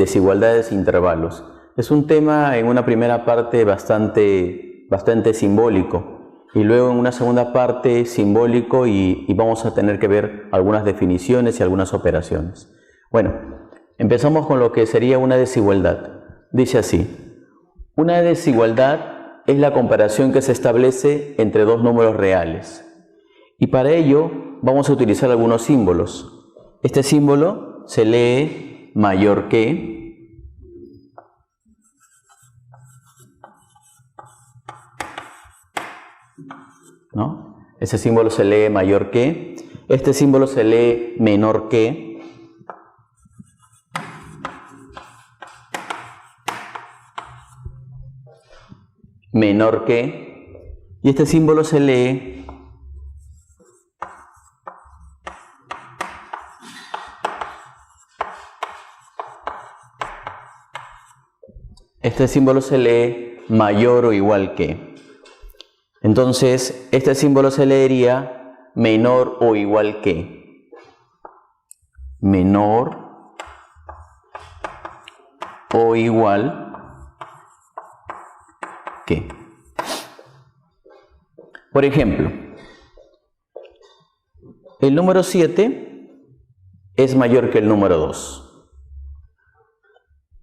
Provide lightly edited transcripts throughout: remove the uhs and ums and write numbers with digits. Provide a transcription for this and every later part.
desigualdades e intervalos. Es un tema en una primera parte bastante simbólico y luego en una segunda parte simbólico y vamos a tener que ver algunas definiciones y algunas operaciones. Bueno, empezamos con lo que sería una desigualdad. Dice así: una desigualdad es la comparación que se establece entre dos números reales. Y para ello vamos a utilizar algunos símbolos. Este símbolo se lee mayor que, ¿no? Ese símbolo se lee mayor que. Este símbolo se lee menor que. Menor que. Y este símbolo se lee mayor o igual que. Entonces, este símbolo se leería menor o igual que. Menor o igual que. Por ejemplo, el número 7 es mayor que el número 2.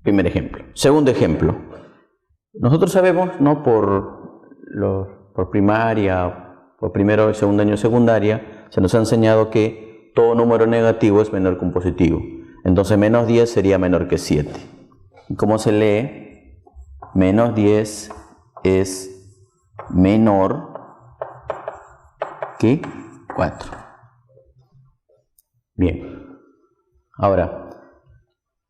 Primer ejemplo. Segundo ejemplo. Nosotros sabemos, ¿no?, por primaria, por primero y segundo año de secundaria, se nos ha enseñado que todo número negativo es menor que un positivo. Entonces, menos 10 sería menor que 7. ¿Y cómo se lee? Menos 10 es menor que 4. Bien. Ahora,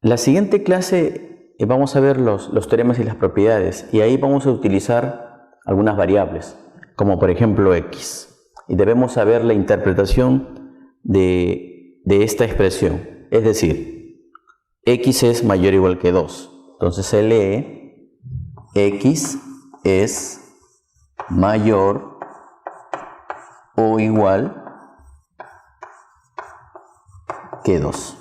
la siguiente clase vamos a ver los teoremas y las propiedades, y ahí vamos a utilizar algunas variables, como por ejemplo x. Y debemos saber la interpretación de esta expresión. Es decir, x es mayor o igual que 2. Entonces se lee x es mayor o igual que 2.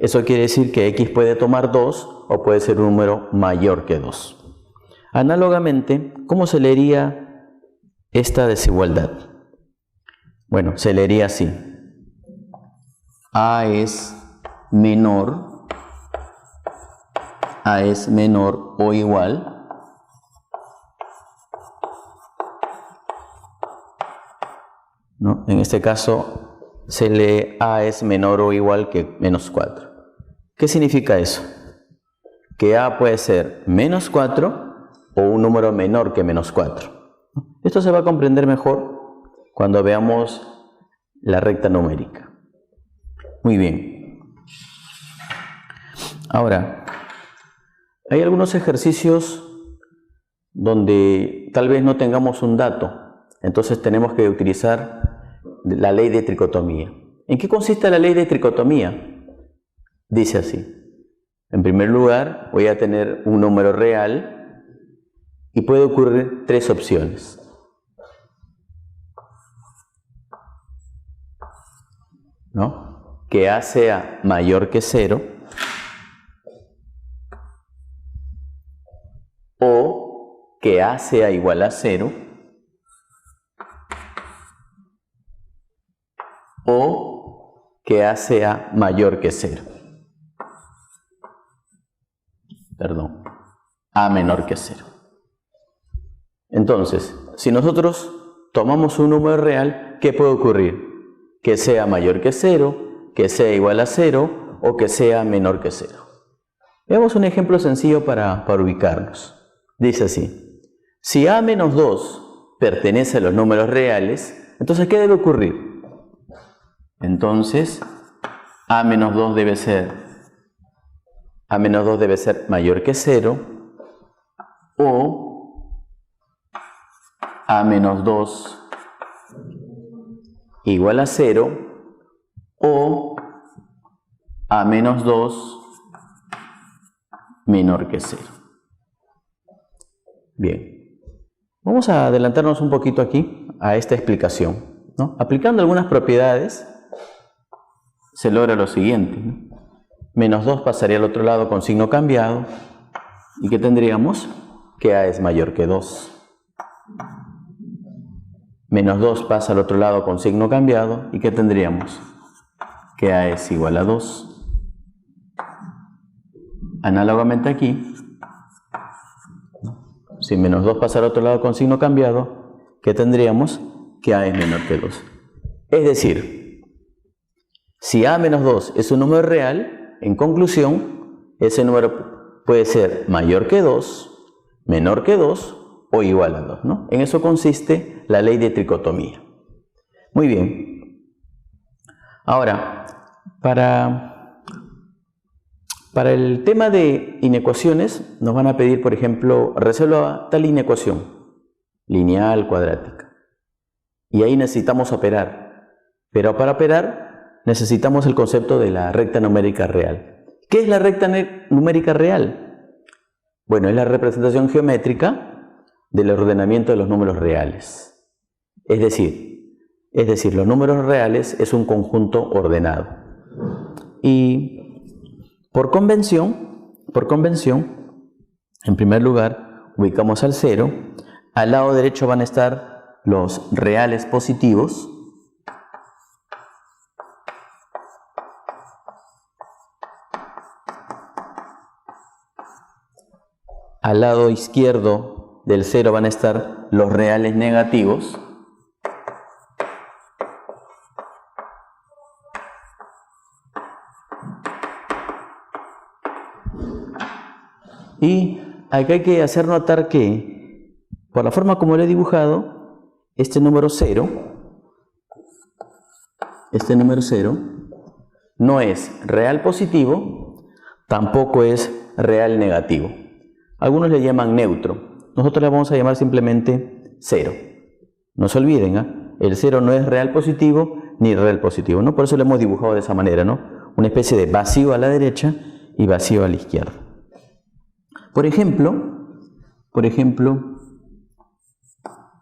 Eso quiere decir que x puede tomar 2 o puede ser un número mayor que 2. Análogamente, ¿cómo se leería esta desigualdad? Bueno, se leería así: a es menor o igual ¿no? En este caso se lee a es menor o igual que menos 4. ¿Qué significa eso? Que a puede ser menos 4 o un número menor que menos 4. Esto se va a comprender mejor cuando veamos la recta numérica. Muy bien. Ahora, hay algunos ejercicios donde tal vez no tengamos un dato, entonces tenemos que utilizar la ley de tricotomía. ¿En qué consiste la ley de tricotomía? Dice así: en primer lugar, voy a tener un número real y puede ocurrir tres opciones. ¿No? Que a sea mayor que 0 o que a sea igual a 0 o que a sea mayor que 0. Perdón, a menor que 0. Entonces, si nosotros tomamos un número real, ¿qué puede ocurrir? Que sea mayor que 0, que sea igual a 0 o que sea menor que 0. Veamos un ejemplo sencillo para ubicarnos. Dice así: si a menos 2 pertenece a los números reales, entonces ¿qué debe ocurrir? Entonces, a menos 2 debe ser mayor que 0 o a menos 2 igual a 0 o a menos 2 menor que 0. Bien, vamos a adelantarnos un poquito aquí a esta explicación, ¿no? Aplicando algunas propiedades se logra lo siguiente, ¿no? Menos 2 pasaría al otro lado con signo cambiado. ¿Y qué tendríamos? Que A es mayor que 2. Menos 2 pasa al otro lado con signo cambiado. ¿Y qué tendríamos? Que A es igual a 2. Análogamente aquí, si menos 2 pasa al otro lado con signo cambiado, ¿qué tendríamos? Que A es menor que 2. Es decir, si A menos 2 es un número real, en conclusión, ese número puede ser mayor que 2, menor que 2 o igual a 2, ¿no? En eso consiste la ley de tricotomía. Muy bien. Ahora, para el tema de inecuaciones, nos van a pedir, por ejemplo, resuelva tal inecuación, lineal, cuadrática. Y ahí necesitamos operar. Pero para operar, necesitamos el concepto de la recta numérica real. ¿Qué es la recta numérica real? Bueno, es la representación geométrica del ordenamiento de los números reales. Es decir, los números reales es un conjunto ordenado. Y por convención, en primer lugar, ubicamos al 0. Al lado derecho van a estar los reales positivos. Al lado izquierdo del 0 van a estar los reales negativos. Y acá hay que hacer notar que, por la forma como lo he dibujado, este número 0 no es real positivo, tampoco es real negativo. Algunos le llaman neutro, nosotros le vamos a llamar simplemente 0. No se olviden, el 0 no es real positivo ni real positivo, ¿no? Por eso lo hemos dibujado de esa manera, ¿no? Una especie de vacío a la derecha y vacío a la izquierda. Por ejemplo,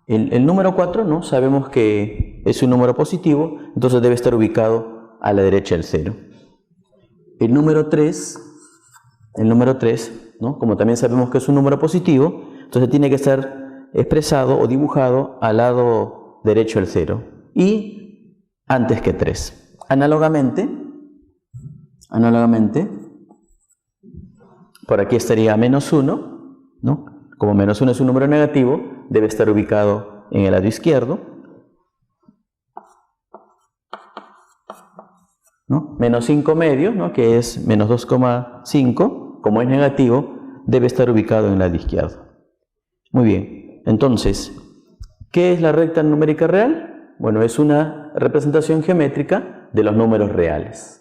el número 4, ¿no? Sabemos que es un número positivo, entonces debe estar ubicado a la derecha del 0. El número 3, ¿no? Como también sabemos que es un número positivo, entonces tiene que estar expresado o dibujado al lado derecho del 0 y antes que 3. Análogamente, por aquí estaría menos 1, ¿no? Como menos 1 es un número negativo, debe estar ubicado en el lado izquierdo, ¿no? Menos 5 medios, ¿no? Que es menos 2,5, como es negativo, debe estar ubicado en el lado izquierdo. Muy bien, entonces, ¿qué es la recta numérica real? Bueno, es una representación geométrica de los números reales.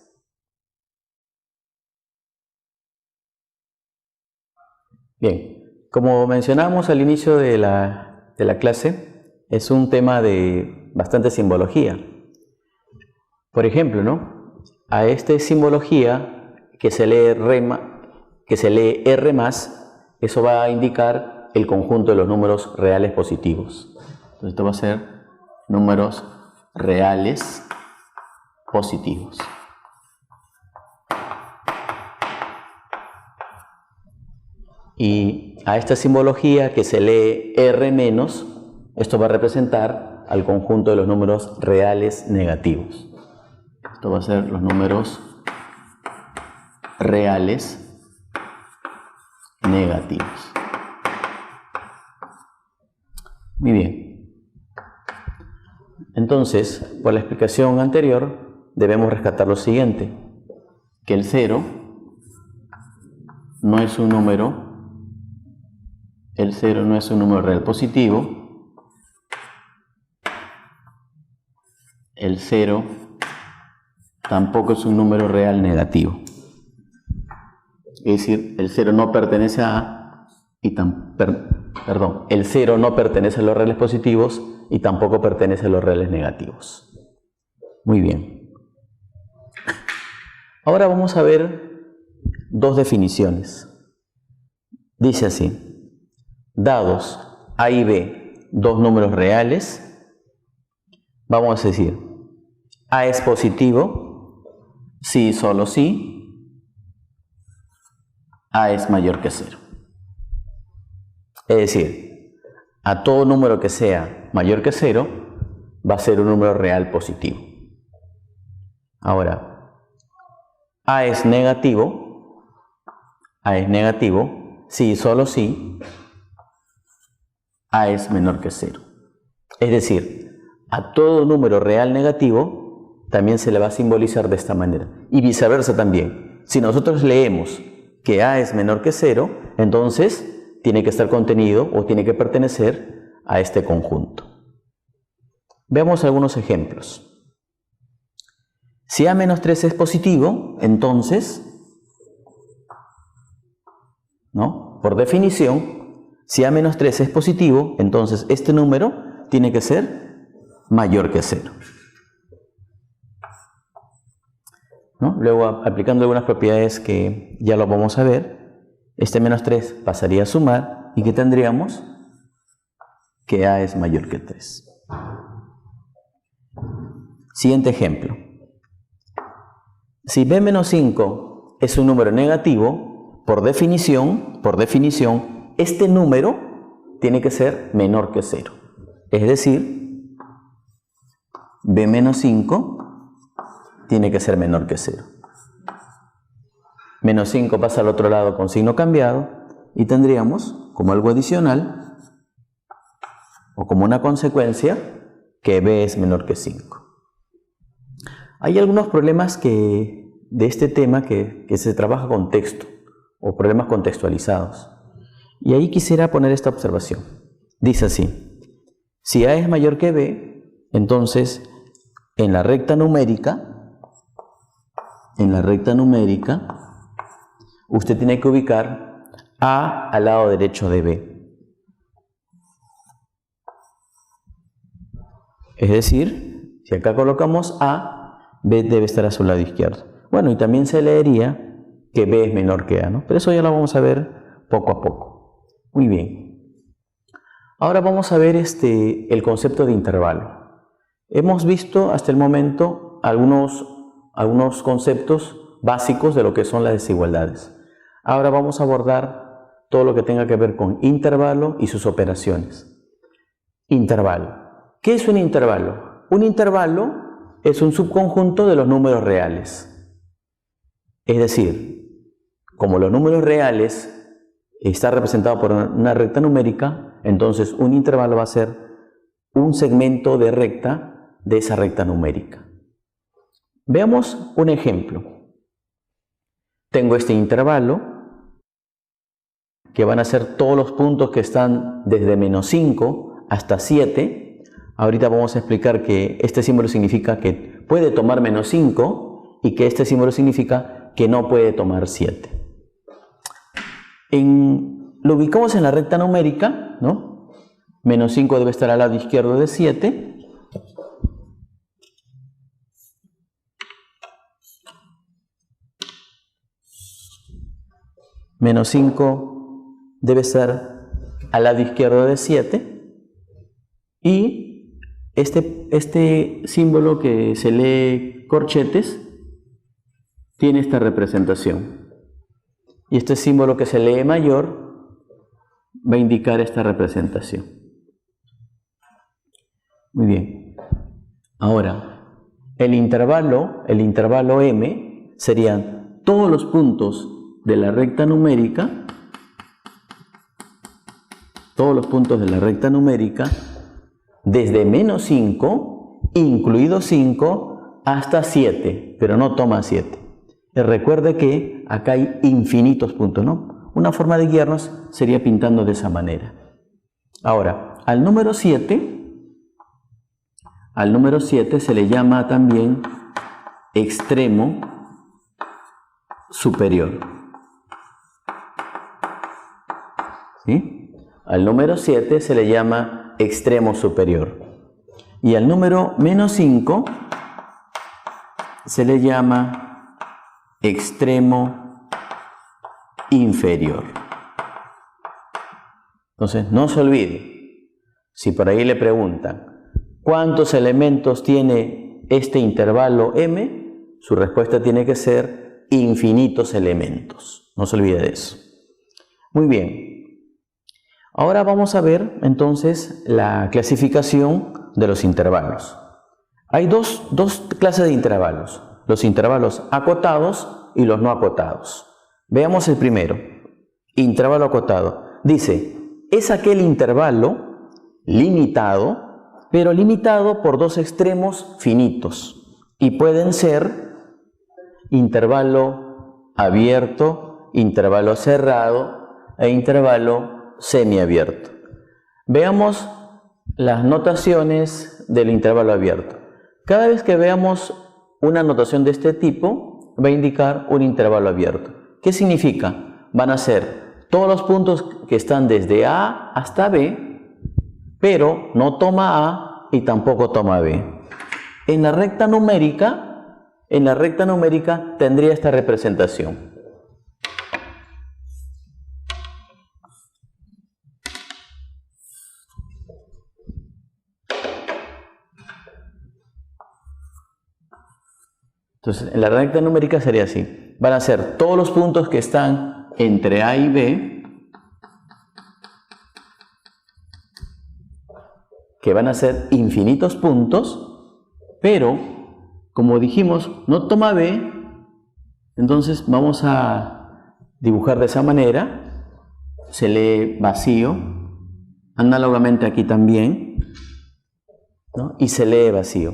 Bien, como mencionamos al inicio de la clase, es un tema de bastante simbología. Por ejemplo, ¿no? A esta simbología que se lee R más, eso va a indicar el conjunto de los números reales positivos. Entonces esto va a ser números reales positivos. Y a esta simbología que se lee R menos, esto va a representar al conjunto de los números reales negativos. Esto va a ser los números reales negativos. Muy bien. Entonces, por la explicación anterior, debemos rescatar lo siguiente: que el 0 no es un número real positivo. El 0 tampoco es un número real negativo. Es decir, el 0 no pertenece a el 0 no pertenece a los reales positivos y tampoco pertenece a los reales negativos. Muy bien. Ahora vamos a ver dos definiciones. Dice así: dados A y B, dos números reales, vamos a decir, A es positivo, sí, solo sí, A es mayor que 0. Es decir, a todo número que sea mayor que 0 va a ser un número real positivo. Ahora, A es negativo si y solo si A es menor que 0. Es decir, a todo número real negativo también se le va a simbolizar de esta manera. Y viceversa también. Si nosotros leemos que A es menor que 0, entonces tiene que estar contenido o tiene que pertenecer a este conjunto. Veamos algunos ejemplos. Si A menos 3 es positivo, entonces, ¿no? Por definición, si A menos 3 es positivo, entonces este número tiene que ser mayor que 0. ¿No? Luego, aplicando algunas propiedades que ya lo vamos a ver, este menos 3 pasaría a sumar y que tendríamos que A es mayor que 3. Siguiente ejemplo. Si B menos 5 es un número negativo, por definición, este número tiene que ser menor que 0. Es decir, B menos 5 tiene que ser menor que 0. Menos 5 pasa al otro lado con signo cambiado y tendríamos como algo adicional o como una consecuencia que B es menor que 5. Hay algunos problemas de este tema que se trabaja con texto o problemas contextualizados. Y ahí quisiera poner esta observación. Dice así: si A es mayor que B, entonces en la recta numérica, usted tiene que ubicar A al lado derecho de B. Es decir, si acá colocamos A, B debe estar a su lado izquierdo. Bueno, y también se leería que B es menor que A, ¿no? Pero eso ya lo vamos a ver poco a poco. Muy bien. Ahora vamos a ver el concepto de intervalo. Hemos visto hasta el momento algunos conceptos básicos de lo que son las desigualdades. Ahora vamos a abordar todo lo que tenga que ver con intervalo y sus operaciones. Intervalo. ¿Qué es un intervalo? Un intervalo es un subconjunto de los números reales. Es decir, como los números reales están representados por una recta numérica, entonces un intervalo va a ser un segmento de recta de esa recta numérica. Veamos un ejemplo. Tengo este intervalo, que van a ser todos los puntos que están desde menos 5 hasta 7. Ahorita vamos a explicar que este símbolo significa que puede tomar menos 5 y que este símbolo significa que no puede tomar 7. Lo ubicamos en la recta numérica, ¿no? Menos 5 debe estar al lado izquierdo de 7. Menos 5 debe estar al lado izquierdo de 7. Y este símbolo que se lee corchetes tiene esta representación. Y este símbolo que se lee mayor va a indicar esta representación. Muy bien. Ahora, el intervalo M serían todos los puntos de la recta numérica, desde menos 5, incluido 5, hasta 7, pero no toma 7. Y recuerde que acá hay infinitos puntos, ¿no? Una forma de guiarnos sería pintando de esa manera. Ahora, al número 7 se le llama también extremo superior. ¿Sí? Al número 7 se le llama extremo superior. Y al número menos 5 se le llama extremo inferior. Entonces, no se olvide, si por ahí le preguntan ¿cuántos elementos tiene este intervalo M? Su respuesta tiene que ser infinitos elementos. No se olvide de eso. Muy bien. Ahora vamos a ver entonces la clasificación de los intervalos. Hay dos clases de intervalos, los intervalos acotados y los no acotados. Veamos el primero, intervalo acotado. Dice, es aquel intervalo limitado, pero limitado por dos extremos finitos. Y pueden ser intervalo abierto, intervalo cerrado e intervalo semiabierto. Veamos las notaciones del intervalo abierto. Cada vez que veamos una notación de este tipo, va a indicar un intervalo abierto. ¿Qué significa? Van a ser todos los puntos que están desde A hasta B, pero no toma A y tampoco toma B. En la recta numérica tendría esta representación. Entonces, en la recta numérica sería así. Van a ser todos los puntos que están entre A y B, que van a ser infinitos puntos, pero, como dijimos, no toma B, entonces vamos a dibujar de esa manera. Se lee vacío, análogamente aquí también, ¿no? Y se lee vacío.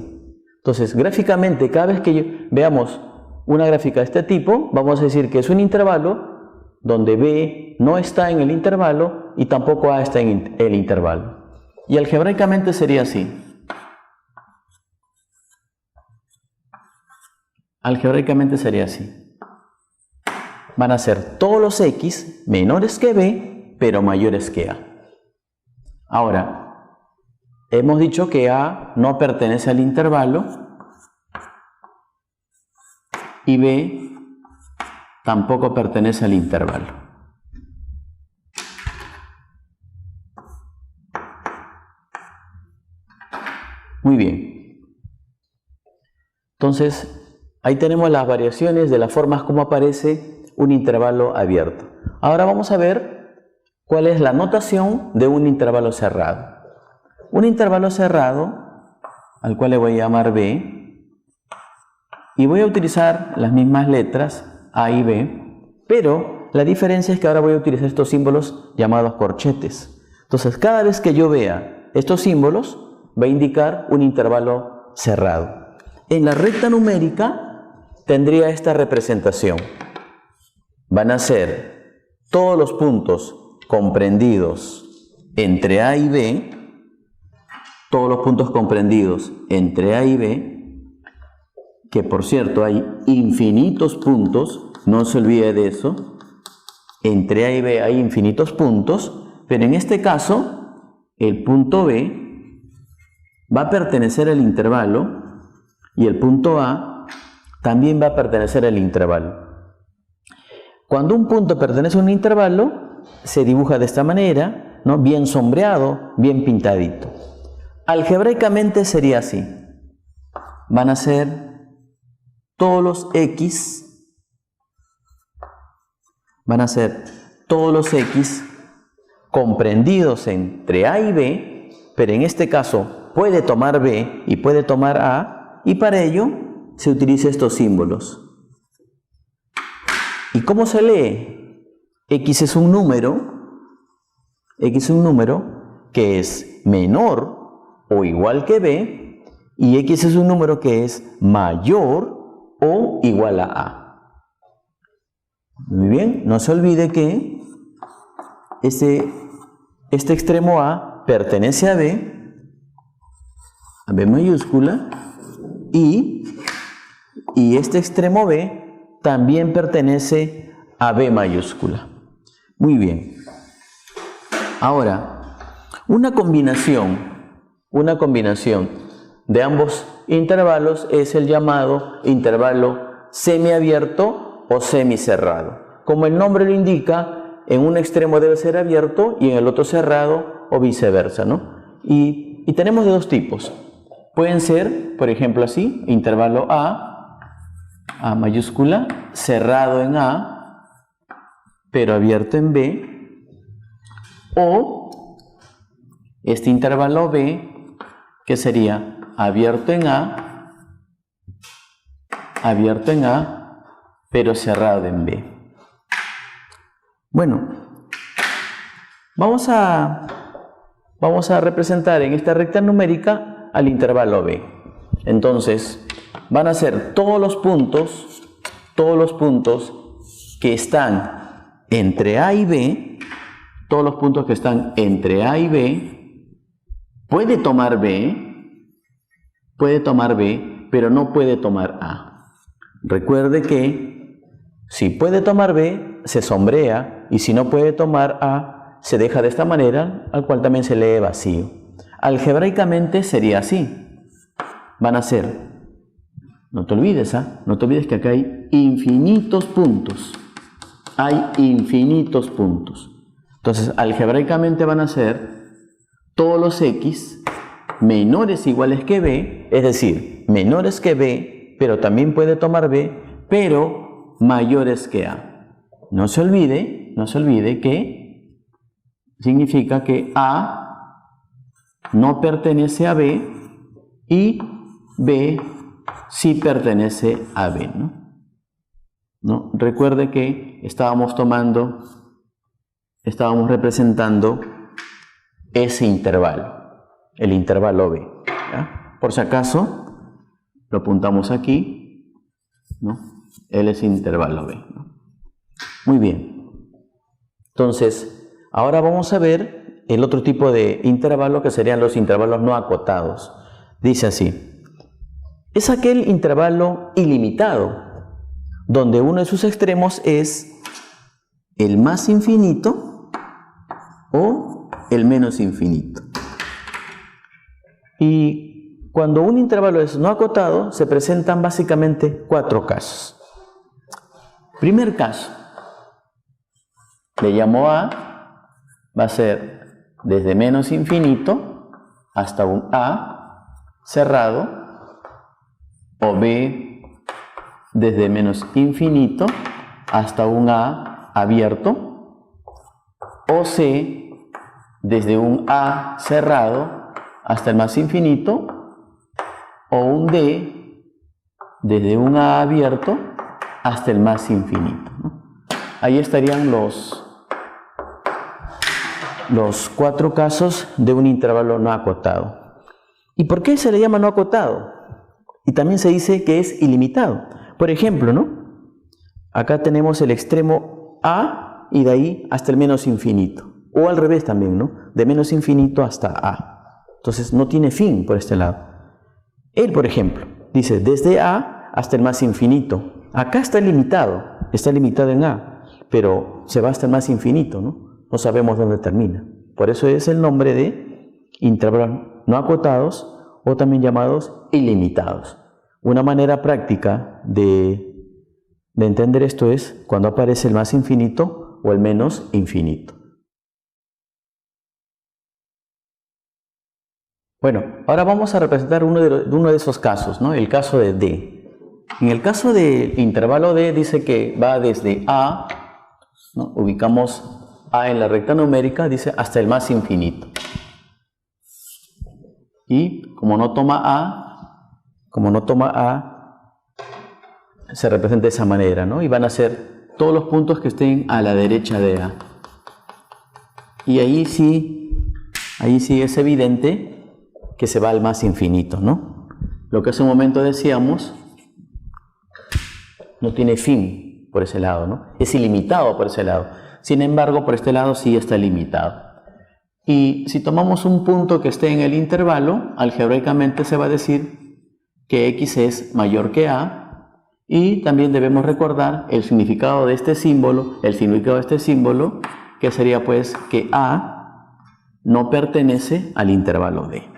Entonces, gráficamente, cada vez que veamos una gráfica de este tipo, vamos a decir que es un intervalo donde B no está en el intervalo y tampoco A está en el intervalo. Y algebraicamente sería así. Algebraicamente sería así. Van a ser todos los X menores que B, pero mayores que A. Ahora, hemos dicho que A no pertenece al intervalo y B tampoco pertenece al intervalo. Muy bien. Entonces, ahí tenemos las variaciones de las formas como aparece un intervalo abierto. Ahora vamos a ver cuál es la notación de un intervalo cerrado. Un intervalo cerrado, al cual le voy a llamar B, y voy a utilizar las mismas letras A y B, pero la diferencia es que ahora voy a utilizar estos símbolos llamados corchetes. Entonces, cada vez que yo vea estos símbolos, va a indicar un intervalo cerrado. En la recta numérica tendría esta representación. Van a ser todos los puntos comprendidos entre A y B, todos los puntos comprendidos entre A y B, que por cierto hay infinitos puntos, no se olvide de eso, entre A y B hay infinitos puntos, pero en este caso el punto B va a pertenecer al intervalo y el punto A también va a pertenecer al intervalo. Cuando un punto pertenece a un intervalo, se dibuja de esta manera, ¿no? Bien sombreado, bien pintadito. Algebraicamente sería así. Van a ser todos los X, comprendidos entre A y B, pero en este caso puede tomar B y puede tomar A, y para ello se utiliza estos símbolos. ¿Y cómo se lee? X es un número que es menor o igual que B, y X es un número que es mayor o igual a A. Muy bien, no se olvide que este extremo A pertenece a B mayúscula, y este extremo B también pertenece a B mayúscula. Muy bien. Ahora, una combinación de ambos intervalos es el llamado intervalo semiabierto o semicerrado. Como el nombre lo indica, en un extremo debe ser abierto y en el otro cerrado o viceversa, ¿no? Y tenemos de dos tipos. Pueden ser, por ejemplo, así, intervalo A mayúscula, cerrado en A, pero abierto en B, O este intervalo B, que sería abierto en A, pero cerrado en B. Bueno, vamos a representar en esta recta numérica al intervalo B. Entonces, van a ser todos los puntos que están entre A y B, todos los puntos que están entre A y B, puede tomar B, pero no puede tomar A. Recuerde que si puede tomar B, se sombrea, y si no puede tomar A, se deja de esta manera, al cual también se lee vacío. Algebraicamente sería así. Van a ser, no te olvides que acá hay infinitos puntos. Hay infinitos puntos. Entonces, algebraicamente van a ser todos los X menores o iguales que B, es decir, menores que B, pero también puede tomar B, pero mayores que A. No se olvide que significa que A no pertenece a B y B sí pertenece a B, ¿no? Recuerde que estábamos representando ese intervalo, el intervalo B, ¿ya? Por si acaso, lo apuntamos aquí, ¿no? Él es intervalo B, ¿no? Muy bien. Entonces, ahora vamos a ver el otro tipo de intervalo, que serían los intervalos no acotados. Dice así: es aquel intervalo ilimitado, donde uno de sus extremos es el más infinito o el menos infinito. Y cuando un intervalo es no acotado, se presentan básicamente 4 casos. Primer caso, le llamo A, va a ser desde menos infinito hasta un A cerrado, o B desde menos infinito hasta un A abierto, o C desde un A cerrado hasta el más infinito, o un D desde un A abierto hasta el más infinito, ¿no? Ahí estarían los 4 casos de un intervalo no acotado. ¿Y por qué se le llama no acotado? Y también se dice que es ilimitado. Por ejemplo, ¿no? Acá tenemos el extremo A y de ahí hasta el menos infinito. O al revés también, ¿no? De menos infinito hasta A. Entonces no tiene fin por este lado. Él, por ejemplo, dice desde A hasta el más infinito. Acá está limitado en A, pero se va hasta el más infinito, ¿no? No sabemos dónde termina. Por eso es el nombre de intervalos no acotados, o también llamados ilimitados. Una manera práctica de entender esto es cuando aparece el más infinito o el menos infinito. Bueno, ahora vamos a representar uno de esos casos, ¿no? El caso de D. En el caso del intervalo D dice que va desde A, ¿no? Ubicamos A en la recta numérica, dice hasta el más infinito. Y como no toma A, se representa de esa manera, ¿no? Y van a ser todos los puntos que estén a la derecha de A. Y ahí sí es evidente que se va al más infinito, ¿no? Lo que hace un momento decíamos, no tiene fin por ese lado, ¿no? Es ilimitado por ese lado. Sin embargo, por este lado sí está limitado. Y si tomamos un punto que esté en el intervalo, algebraicamente se va a decir que X es mayor que A, y también debemos recordar el significado de este símbolo, que sería pues que A no pertenece al intervalo D.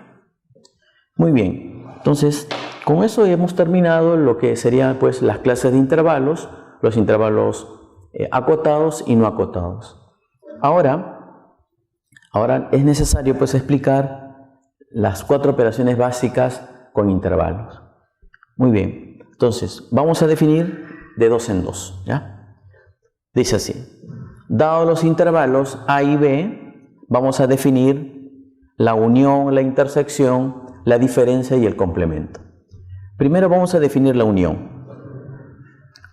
Muy bien, entonces con eso hemos terminado lo que serían pues las clases de intervalos, los intervalos acotados y no acotados. Ahora es necesario pues explicar las 4 operaciones básicas con intervalos. Muy bien, entonces vamos a definir de 2 en 2, ¿ya? Dice así: dados los intervalos A y B, vamos a definir la unión, la intersección, la diferencia y el complemento. Primero vamos a definir la unión.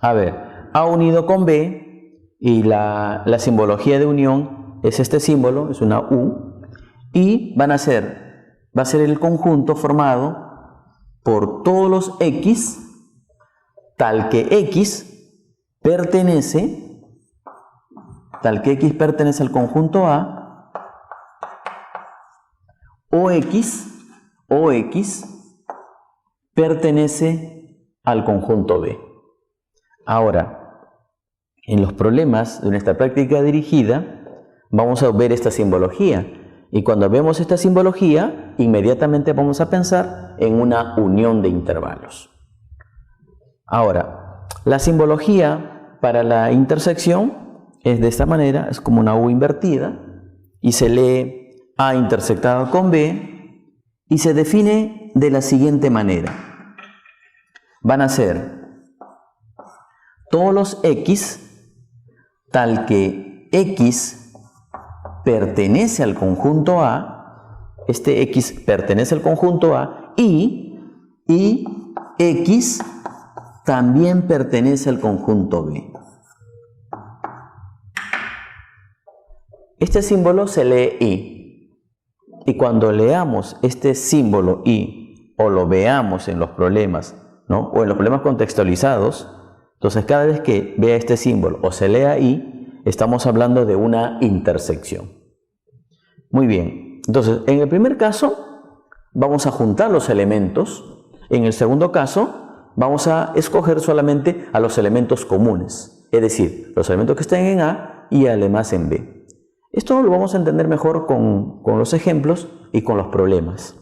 A ver, A unido con B, y la simbología de unión es este símbolo, es una U, y va a ser el conjunto formado por todos los X, tal que X pertenece al conjunto A, o X pertenece al conjunto B. Ahora, en los problemas de nuestra práctica dirigida, vamos a ver esta simbología. Y cuando vemos esta simbología, inmediatamente vamos a pensar en una unión de intervalos. Ahora, la simbología para la intersección es de esta manera, es como una U invertida, y se lee A intersectado con B, y se define de la siguiente manera. Van a ser todos los X, tal que X pertenece al conjunto A, este X pertenece al conjunto A, y X también pertenece al conjunto B. Este símbolo se lee I, y cuando leamos este símbolo I, o lo veamos en los problemas, ¿no?, o en los problemas contextualizados, entonces cada vez que vea este símbolo o se lea I, estamos hablando de una intersección. Muy bien, entonces en el primer caso vamos a juntar los elementos, en el segundo caso vamos a escoger solamente a los elementos comunes, es decir, los elementos que estén en A y además en B. Esto lo vamos a entender mejor con los ejemplos y con los problemas.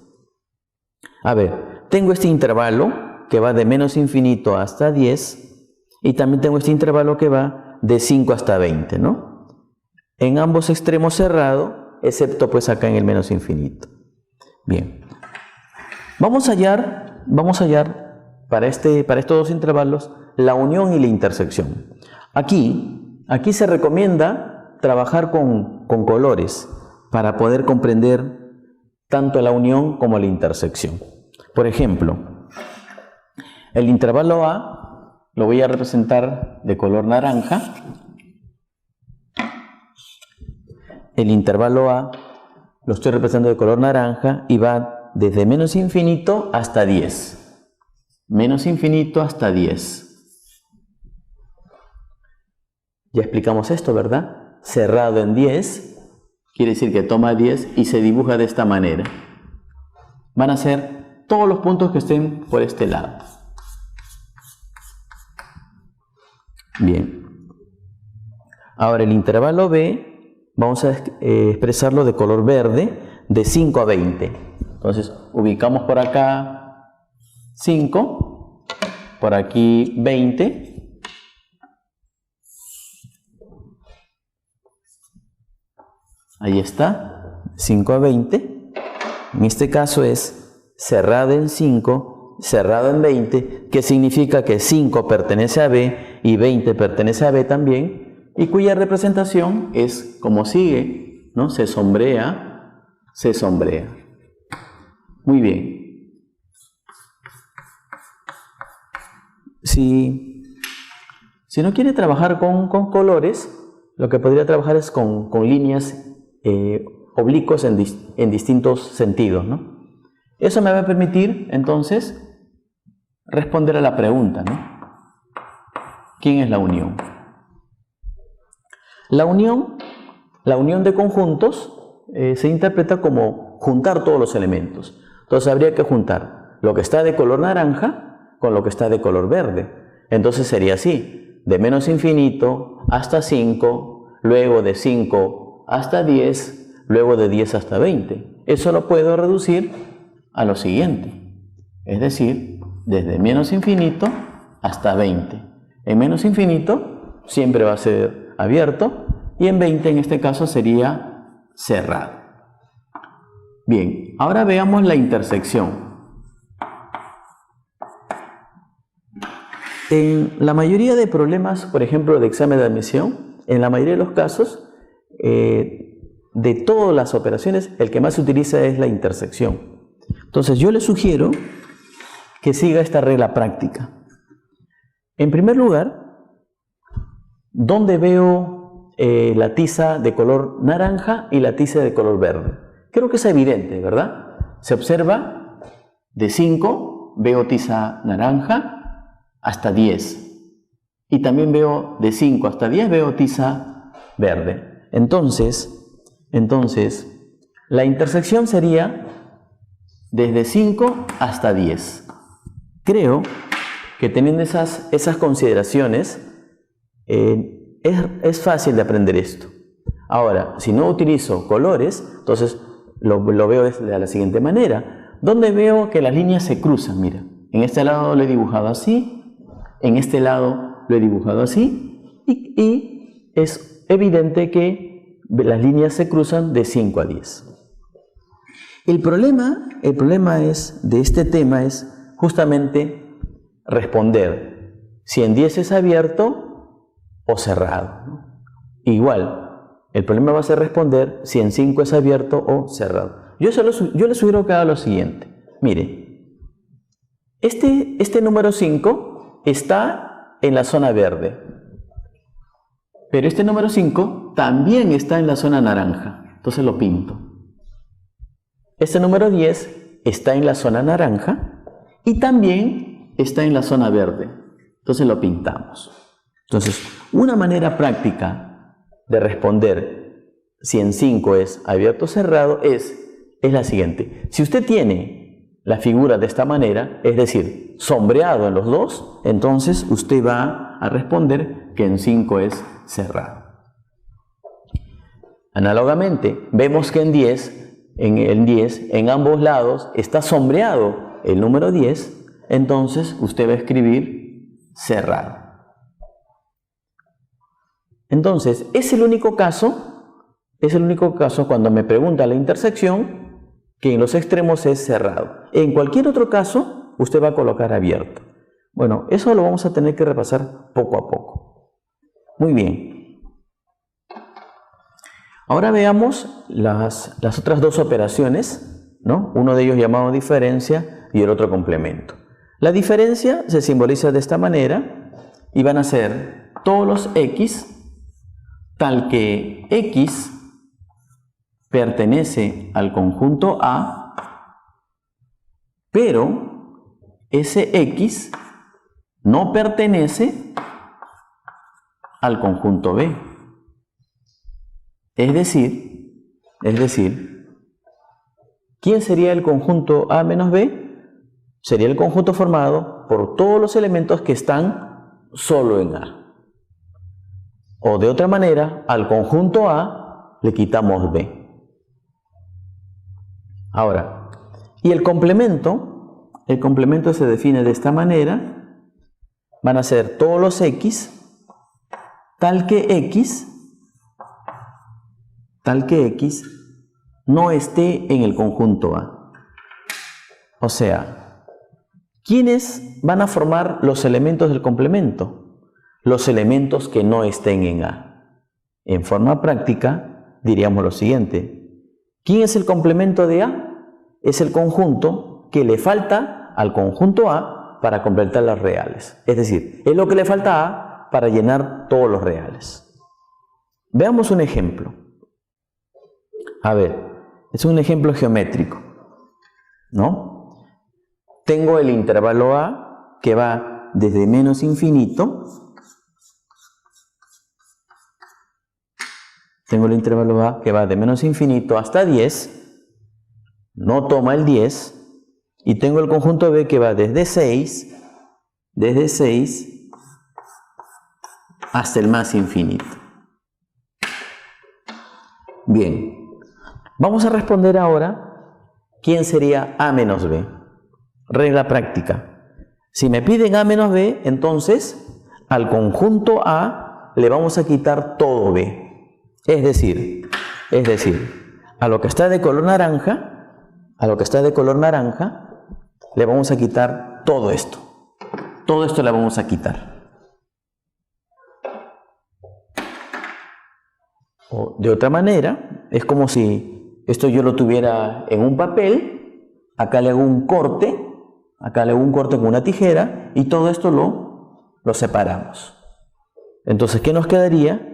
A ver, tengo este intervalo que va de menos infinito hasta 10, y también tengo este intervalo que va de 5 hasta 20, ¿no? En ambos extremos cerrado, excepto pues acá en el menos infinito. Bien. Vamos a hallar para estos dos intervalos la unión y la intersección. Aquí se recomienda trabajar con colores para poder comprender tanto la unión como la intersección. Por ejemplo, el intervalo A lo voy a representar de color naranja. El intervalo A lo estoy representando de color naranja y va desde menos infinito hasta 10. Menos infinito hasta 10. Ya explicamos esto, ¿verdad? Cerrado en 10, quiere decir que toma 10 y se dibuja de esta manera. Van a ser todos los puntos que estén por este lado. Bien. Ahora el intervalo B vamos a expresarlo de color verde de 5 a 20. Entonces ubicamos por acá 5, por aquí 20. Ahí está, 5 a 20. En este caso es cerrado en 5, cerrado en 20, que significa que 5 pertenece a B y 20 pertenece a B también, y cuya representación es como sigue, ¿no? Se sombrea, se sombrea. Muy bien. Si no quiere trabajar con colores, lo que podría trabajar es con líneas oblicuos en distintos sentidos, ¿no? Eso me va a permitir, entonces, responder a la pregunta, ¿no? ¿Quién es la unión? La unión de conjuntos se interpreta como juntar todos los elementos. Entonces habría que juntar lo que está de color naranja con lo que está de color verde. Entonces sería así, de menos infinito hasta 5, luego de 5 hasta 10, luego de 10 hasta 20. Eso lo puedo reducir a lo siguiente, es decir, desde menos infinito hasta 20. En menos infinito siempre va a ser abierto y en 20 en este caso sería cerrado. Bien, ahora veamos la intersección. En la mayoría de problemas, por ejemplo, de examen de admisión, en la mayoría de los casos de todas las operaciones, el que más se utiliza es la intersección. Entonces yo le sugiero que siga esta regla práctica. En primer lugar, ¿dónde veo la tiza de color naranja y la tiza de color verde? Creo que es evidente, ¿verdad? Se observa de 5, veo tiza naranja hasta 10. Y también veo de 5 hasta 10, veo tiza verde. Entonces, la intersección sería desde 5 hasta 10. Creo que teniendo esas consideraciones, es fácil de aprender esto. Ahora, si no utilizo colores, entonces lo veo de la siguiente manera. ¿Dónde veo que las líneas se cruzan? Mira, en este lado lo he dibujado así, en este lado lo he dibujado así, y es evidente que las líneas se cruzan de 5 a 10. El problema de este tema es justamente responder si en 10 es abierto o cerrado, ¿no? Igual, el problema va a ser responder si en 5 es abierto o cerrado. Yo le sugiero que haga lo siguiente. Mire, este número 5 está en la zona verde, pero este número 5 también está en la zona naranja, entonces lo pinto. Este número 10 está en la zona naranja y también está en la zona verde, entonces lo pintamos. Entonces, una manera práctica de responder si en 5 es abierto o cerrado es la siguiente. Si usted tiene la figura de esta manera, es decir, sombreado en los dos, entonces usted va a responder que en 5 es cerrado. Análogamente, vemos que en 10, en ambos lados está sombreado el número 10, entonces usted va a escribir cerrado. Entonces, es el único caso cuando me pregunta la intersección que en los extremos es cerrado. En cualquier otro caso, usted va a colocar abierto. Bueno, eso lo vamos a tener que repasar poco a poco. Muy bien. Ahora veamos las otras dos operaciones, ¿no? Uno de ellos llamado diferencia y el otro complemento. La diferencia se simboliza de esta manera y van a ser todos los x tal que x pertenece al conjunto A, pero ese x no pertenece al conjunto B. Es decir, ¿quién sería el conjunto A menos B? Sería el conjunto formado por todos los elementos que están solo en A. O de otra manera, al conjunto A le quitamos B. Ahora, y el complemento se define de esta manera. Van a ser todos los x, tal que x no esté en el conjunto A. O sea, ¿quiénes van a formar los elementos del complemento? Los elementos que no estén en A. En forma práctica, diríamos lo siguiente. ¿Quién es el complemento de A? Es el conjunto que le falta al conjunto A para completar los reales. Es decir, es lo que le falta a A para llenar todos los reales. Veamos un ejemplo. A ver, es un ejemplo geométrico, ¿no? Tengo el intervalo A que va desde menos infinito. Tengo el intervalo A que va de menos infinito hasta 10. No toma el 10. Y tengo el conjunto B que va desde 6 hasta el más infinito. Bien. Vamos a responder ahora quién sería A menos B. Regla práctica. Si me piden A menos B, entonces al conjunto A le vamos a quitar todo B. Es decir, a lo que está de color naranja, le vamos a quitar todo esto. Todo esto le vamos a quitar. O de otra manera, Es como si esto yo lo tuviera en un papel, acá le hago un corte, con una tijera y todo esto lo separamos. Entonces, ¿qué nos quedaría?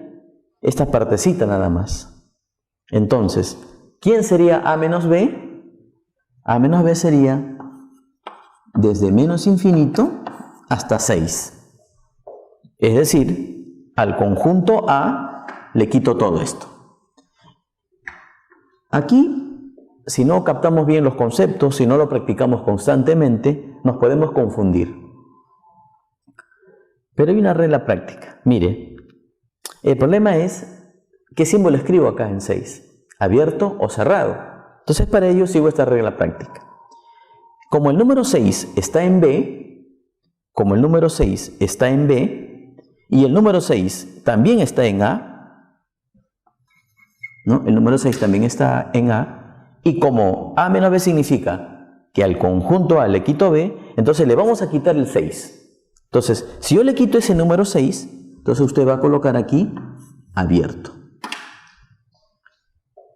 Esta partecita nada más. Entonces, ¿quién sería A menos B? A menos B sería desde menos infinito hasta 6. Es decir, al conjunto A le quito todo esto. Aquí, si no captamos bien los conceptos, si no lo practicamos constantemente, nos podemos confundir. Pero hay una regla práctica. Mire, el problema es ¿qué símbolo escribo acá en 6? ¿Abierto o cerrado? Entonces para ello sigo esta regla práctica. Como el número 6 está en B, y el número 6 también está en A, ¿no? El número 6 también está en A, y como A menos B significa que al conjunto A le quito B, entonces le vamos a quitar el 6. Entonces, si yo le quito ese número 6, entonces usted va a colocar aquí abierto.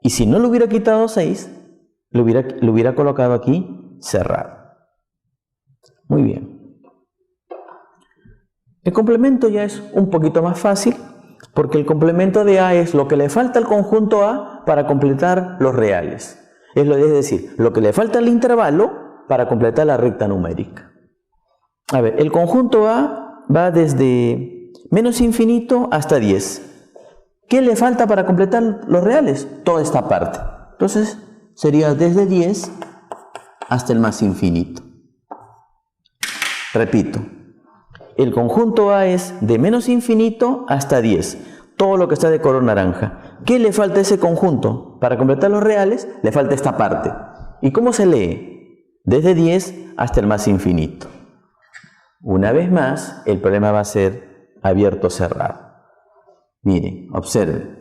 Y si no le hubiera quitado 6, lo hubiera colocado aquí cerrado. Muy bien. El complemento ya es un poquito más fácil, porque el complemento de A es lo que le falta al conjunto A para completar los reales. Es decir, lo que le falta al intervalo para completar la recta numérica. A ver, el conjunto A va desde menos infinito hasta 10. ¿Qué le falta para completar los reales? Toda esta parte. Entonces, sería desde 10 hasta el más infinito. Repito, el conjunto A es de menos infinito hasta 10. Todo lo que está de color naranja. ¿Qué le falta a ese conjunto? Para completar los reales, le falta esta parte. ¿Y cómo se lee? Desde 10 hasta el más infinito. Una vez más, el problema va a ser abierto o cerrado. Miren, observen.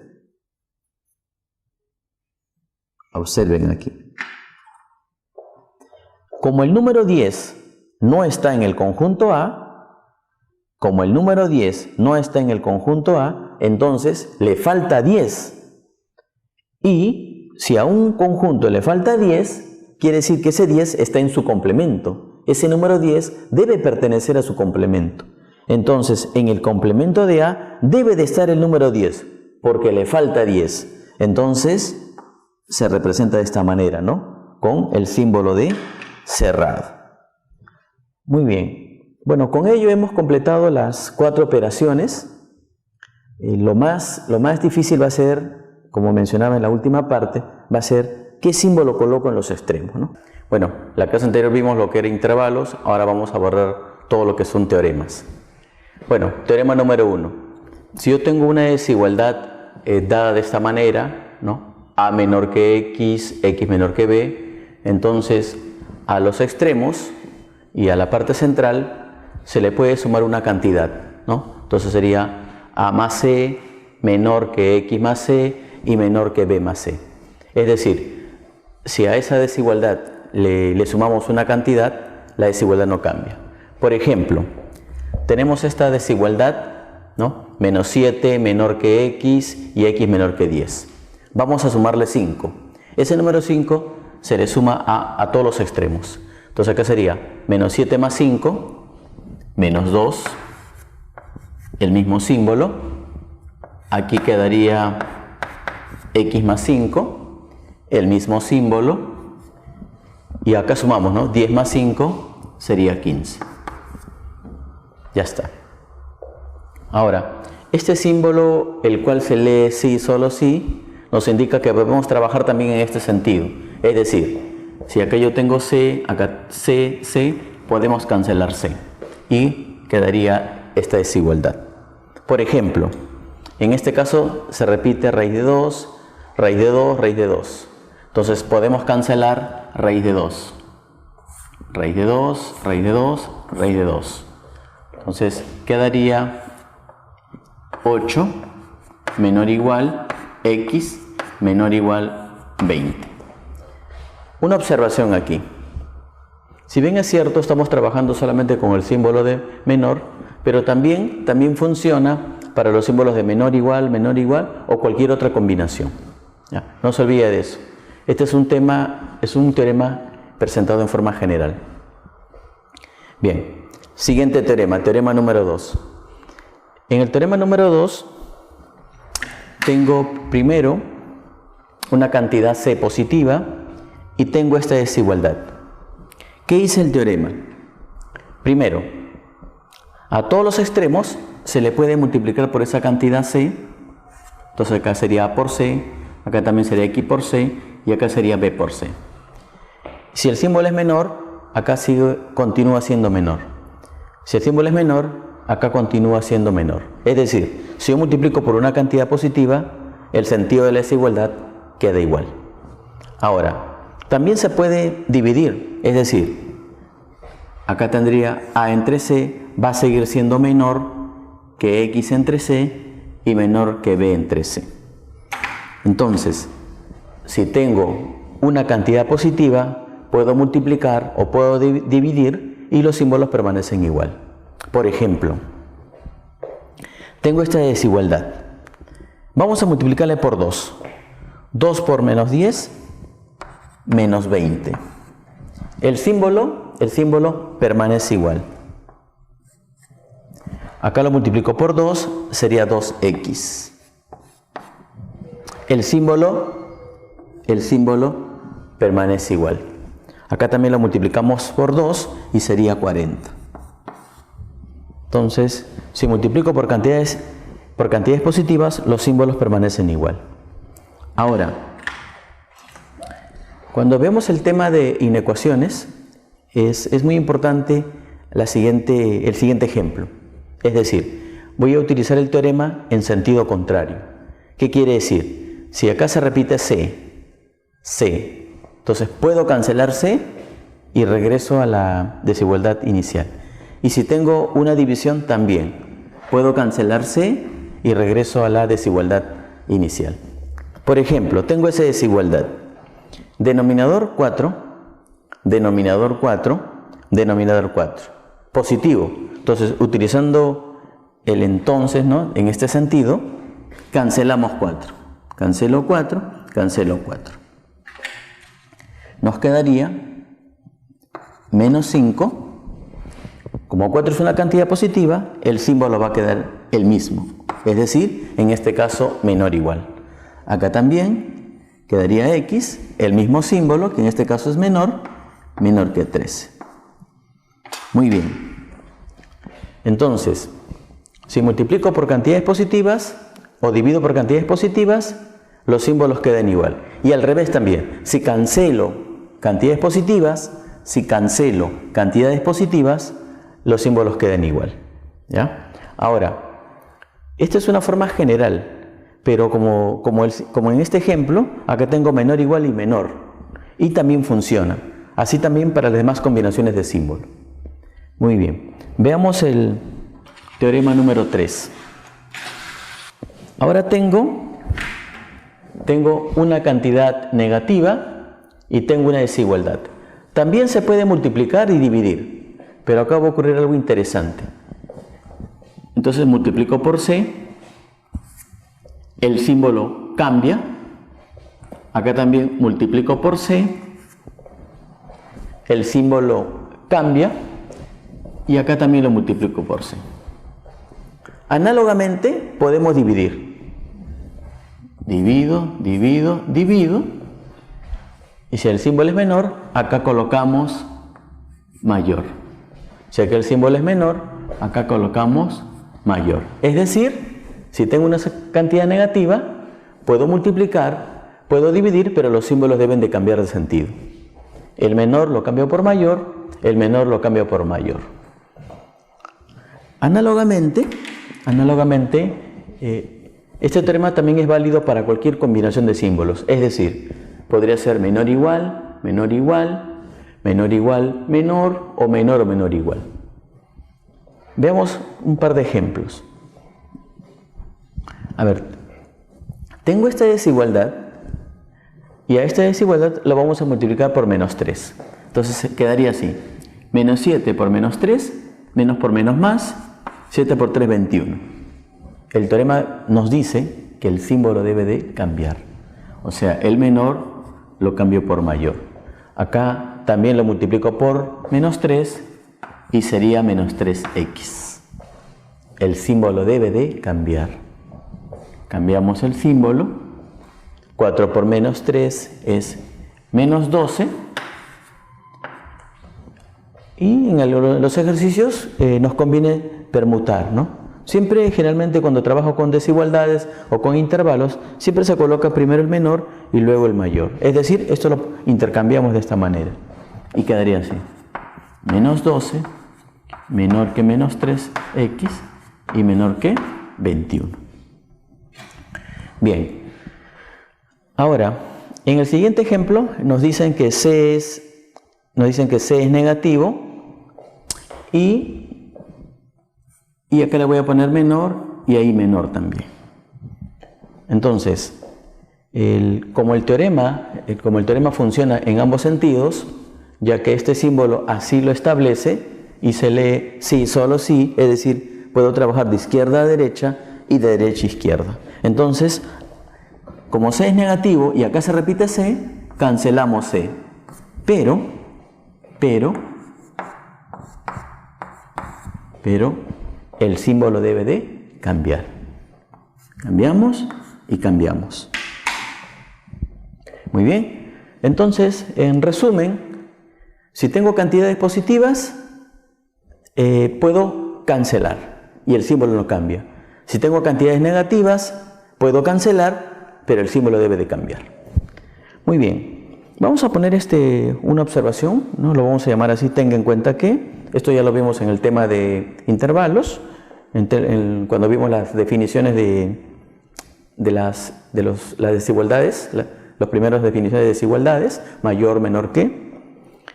Observen aquí. Como el número 10 no está en el conjunto A, entonces le falta 10. Y si a un conjunto le falta 10, quiere decir que ese 10 está en su complemento. Ese número 10 debe pertenecer a su complemento. Entonces, en el complemento de A debe de estar el número 10, porque le falta 10. Entonces, se representa de esta manera, ¿no? Con el símbolo de cerrado. Muy bien. Bueno, con ello hemos completado las 4 operaciones. Lo más difícil va a ser, como mencionaba en la última parte, va a ser qué símbolo coloco en los extremos, ¿no? Bueno, la clase anterior vimos lo que eran intervalos, ahora vamos a borrar todo lo que son teoremas. Bueno, teorema número 1. Si yo tengo una desigualdad dada de esta manera, ¿no? A menor que X, X menor que B, entonces a los extremos y a la parte central se le puede sumar una cantidad, ¿no? Entonces sería A más C menor que X más C y menor que B más C. Es decir, si a esa desigualdad le sumamos una cantidad, la desigualdad no cambia. Por ejemplo, tenemos esta desigualdad, ¿no? Menos 7 menor que X y X menor que 10. Vamos a sumarle 5. Ese número 5 se le suma a todos los extremos. Entonces acá sería menos 7 más 5, menos 2, el mismo símbolo. Aquí quedaría X más 5, el mismo símbolo. Y acá sumamos, ¿no? 10 más 5 sería 15. Ya está. Ahora, este símbolo, el cual se lee sí, solo sí, nos indica que podemos trabajar también en este sentido. Es decir, si acá yo tengo C, acá C, C, podemos cancelar C. Y quedaría esta desigualdad. Por ejemplo, en este caso se repite raíz de 2, raíz de 2, raíz de 2. Entonces podemos cancelar raíz de 2. Raíz de 2, raíz de 2, raíz de 2. Entonces quedaría 8 menor o igual X menor o igual 20. Una observación aquí. Si bien es cierto, estamos trabajando solamente con el símbolo de menor, pero también funciona para los símbolos de menor igual o cualquier otra combinación. ¿Ya? No se olvide de eso. Este es un teorema presentado en forma general. Bien, siguiente teorema, teorema número 2. En el teorema número 2 tengo primero una cantidad C positiva y tengo esta desigualdad. ¿Qué dice el teorema? Primero, a todos los extremos se le puede multiplicar por esa cantidad C. Entonces acá sería A por C, acá también sería X por C y acá sería B por C. Si el símbolo es menor, acá continúa siendo menor. Si el símbolo es menor, acá continúa siendo menor. Es decir, si yo multiplico por una cantidad positiva, el sentido de la desigualdad queda igual. Ahora, también se puede dividir, es decir, acá tendría A entre C, va a seguir siendo menor que X entre C y menor que B entre C. Entonces, si tengo una cantidad positiva, puedo multiplicar o puedo dividir y los símbolos permanecen igual. Por ejemplo, tengo esta desigualdad. Vamos a multiplicarle por 2. 2 por menos 10, menos 20. El símbolo permanece igual. Acá lo multiplico por 2, sería 2x. El símbolo permanece igual. Acá también lo multiplicamos por 2 y sería 40. Entonces, si multiplico por cantidades positivas, los símbolos permanecen igual. Ahora, cuando vemos el tema de inecuaciones, es muy importante el siguiente ejemplo. Es decir, voy a utilizar el teorema en sentido contrario. ¿Qué quiere decir? Si acá se repite C, entonces puedo cancelar C y regreso a la desigualdad inicial. Y si tengo una división también, puedo cancelar C y regreso a la desigualdad inicial. Por ejemplo, tengo esa desigualdad. Denominador 4, denominador 4, denominador 4. Positivo. Entonces, utilizando el entonces, ¿no? En este sentido, cancelamos 4. Cancelo 4, cancelo 4. Nos quedaría menos 5. Como 4 es una cantidad positiva, el símbolo va a quedar el mismo. Es decir, en este caso, menor o igual. Acá también quedaría X, el mismo símbolo, que en este caso es menor que 13. Muy bien. Entonces, si multiplico por cantidades positivas o divido por cantidades positivas, los símbolos quedan igual. Y al revés también. Si cancelo cantidades positivas, los símbolos quedan igual. ¿Ya? Ahora, esta es una forma general, pero como en este ejemplo, acá tengo menor, igual y menor. Y también funciona. Así también para las demás combinaciones de símbolos. Muy bien. Veamos el teorema número 3. Ahora tengo una cantidad negativa y tengo una desigualdad. También se puede multiplicar y dividir, pero acá va a ocurrir algo interesante. Entonces multiplico por C, el símbolo cambia. Acá también multiplico por C, el símbolo cambia. Y acá también lo multiplico por C. Análogamente podemos dividir. Divido. Y si el símbolo es menor, acá colocamos mayor. Si acá el símbolo es menor, acá colocamos mayor. Es decir, si tengo una cantidad negativa, puedo multiplicar, puedo dividir, pero los símbolos deben de cambiar de sentido. El menor lo cambio por mayor, el menor lo cambio por mayor. Análogamente, este teorema también es válido para cualquier combinación de símbolos. Es decir, podría ser menor igual, menor igual, menor igual, menor o menor igual. Veamos un par de ejemplos. A ver, tengo esta desigualdad y a esta desigualdad la vamos a multiplicar por menos 3. Entonces quedaría así. Menos 7 por menos 3, menos por menos más, 7 por 3, 21. El teorema nos dice que el símbolo debe de cambiar. O sea, el menor lo cambio por mayor. Acá también lo multiplico por menos 3 y sería menos 3x. El símbolo debe de cambiar. Cambiamos el símbolo. 4 por menos 3 es menos 12. Y en los ejercicios nos conviene permutar, ¿no? Siempre, generalmente, cuando trabajo con desigualdades o con intervalos, siempre se coloca primero el menor y luego el mayor. Es decir, esto lo intercambiamos de esta manera. Y quedaría así. Menos 12, menor que menos 3x y menor que 21. Bien. Ahora, en el siguiente ejemplo nos dicen que C es negativo y acá le voy a poner menor y ahí menor también. Entonces, como el teorema funciona en ambos sentidos, ya que este símbolo así lo establece y se lee sí, solo sí, es decir, puedo trabajar de izquierda a derecha y de derecha a izquierda. Entonces, como C es negativo y acá se repite C, cancelamos C. Pero el símbolo debe de cambiar. Cambiamos y cambiamos. Muy bien. Entonces, en resumen, si tengo cantidades positivas, puedo cancelar y el símbolo no cambia. Si tengo cantidades negativas, puedo cancelar, pero el símbolo debe de cambiar. Muy bien. Vamos a poner una observación, ¿no? Lo vamos a llamar así, tenga en cuenta que, esto ya lo vimos en el tema de intervalos, cuando vimos las definiciones de las desigualdades, las primeras definiciones de desigualdades, mayor, menor que,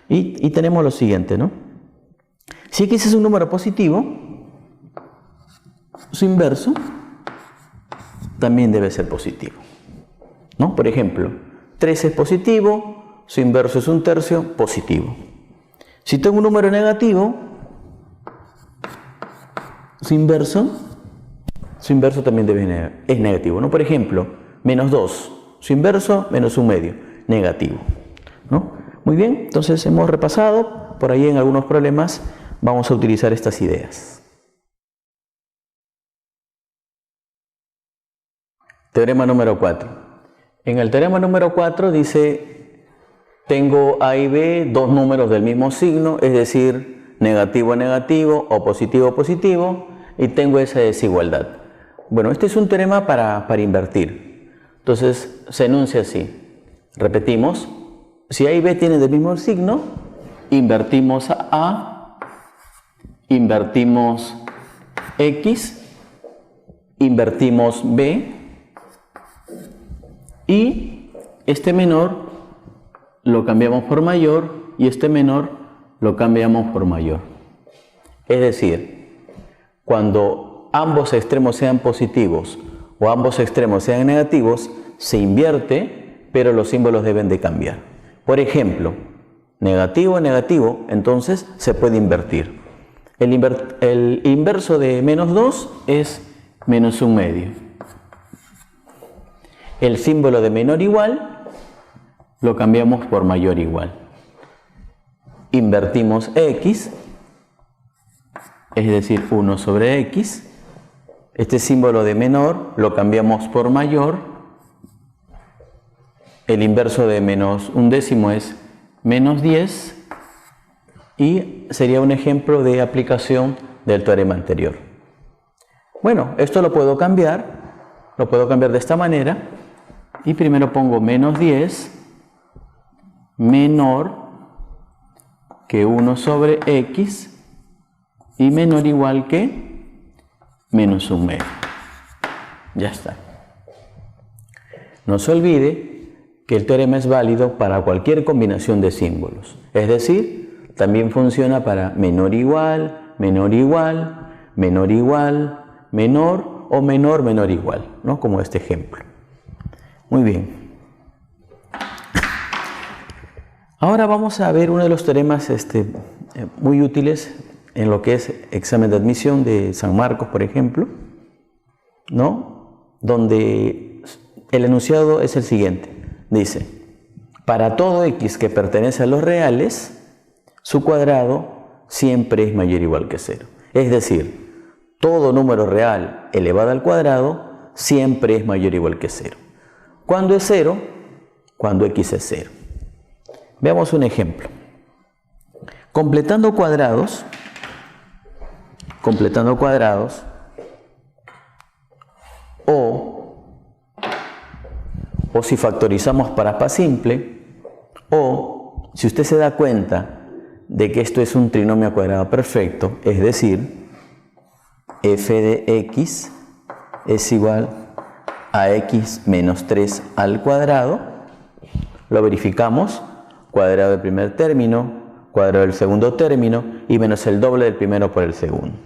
y tenemos lo siguiente, ¿no? Si x es un número positivo, su inverso también debe ser positivo, ¿no? Por ejemplo, 3 es positivo, su inverso es 1/3 positivo. Si tengo un número negativo, su inverso también es negativo, ¿no? Por ejemplo, menos 2, su inverso menos 1/2, negativo, ¿no? Muy bien, entonces hemos repasado, por ahí en algunos problemas vamos a utilizar estas ideas. Teorema número 4. En el teorema número 4 dice, tengo A y B, dos números del mismo signo, es decir, negativo, negativo o positivo, positivo, y tengo esa desigualdad. Bueno, este es un teorema para invertir. Entonces, se enuncia así. Repetimos, si A y B tienen del mismo signo, invertimos A, invertimos X, invertimos B, y este menor lo cambiamos por mayor y este menor lo cambiamos por mayor. Es decir, cuando ambos extremos sean positivos o ambos extremos sean negativos, se invierte, pero los símbolos deben de cambiar. Por ejemplo, negativo, negativo, entonces se puede invertir. El inverso de menos 2 es menos 1/2. El símbolo de menor igual lo cambiamos por mayor igual. Invertimos X, es decir, 1 sobre X. Este símbolo de menor lo cambiamos por mayor. El inverso de menos 1/10 es menos 10. Y sería un ejemplo de aplicación del teorema anterior. Bueno, esto lo puedo cambiar de esta manera. Y primero pongo menos 10 menor que 1 sobre X y menor igual que menos 1/2. Ya está. No se olvide que el teorema es válido para cualquier combinación de símbolos. Es decir, también funciona para menor igual, menor igual, menor igual, menor o menor, menor igual, ¿no? Como este ejemplo. Muy bien. Ahora vamos a ver uno de los teoremas muy útiles en lo que es examen de admisión de San Marcos, por ejemplo, ¿no? Donde el enunciado es el siguiente. dice, para todo x que pertenece a los reales, su cuadrado siempre es mayor o igual que 0. Es decir, todo número real elevado al cuadrado siempre es mayor o igual que 0. ¿Cuándo es 0? Cuando x es 0. Veamos un ejemplo. Completando cuadrados, o si factorizamos para aspa simple, o si usted se da cuenta de que esto es un trinomio cuadrado perfecto, es decir, f de x es igual a x menos 3 al cuadrado, lo verificamos, cuadrado del primer término, cuadrado del segundo término y menos el doble del primero por el segundo.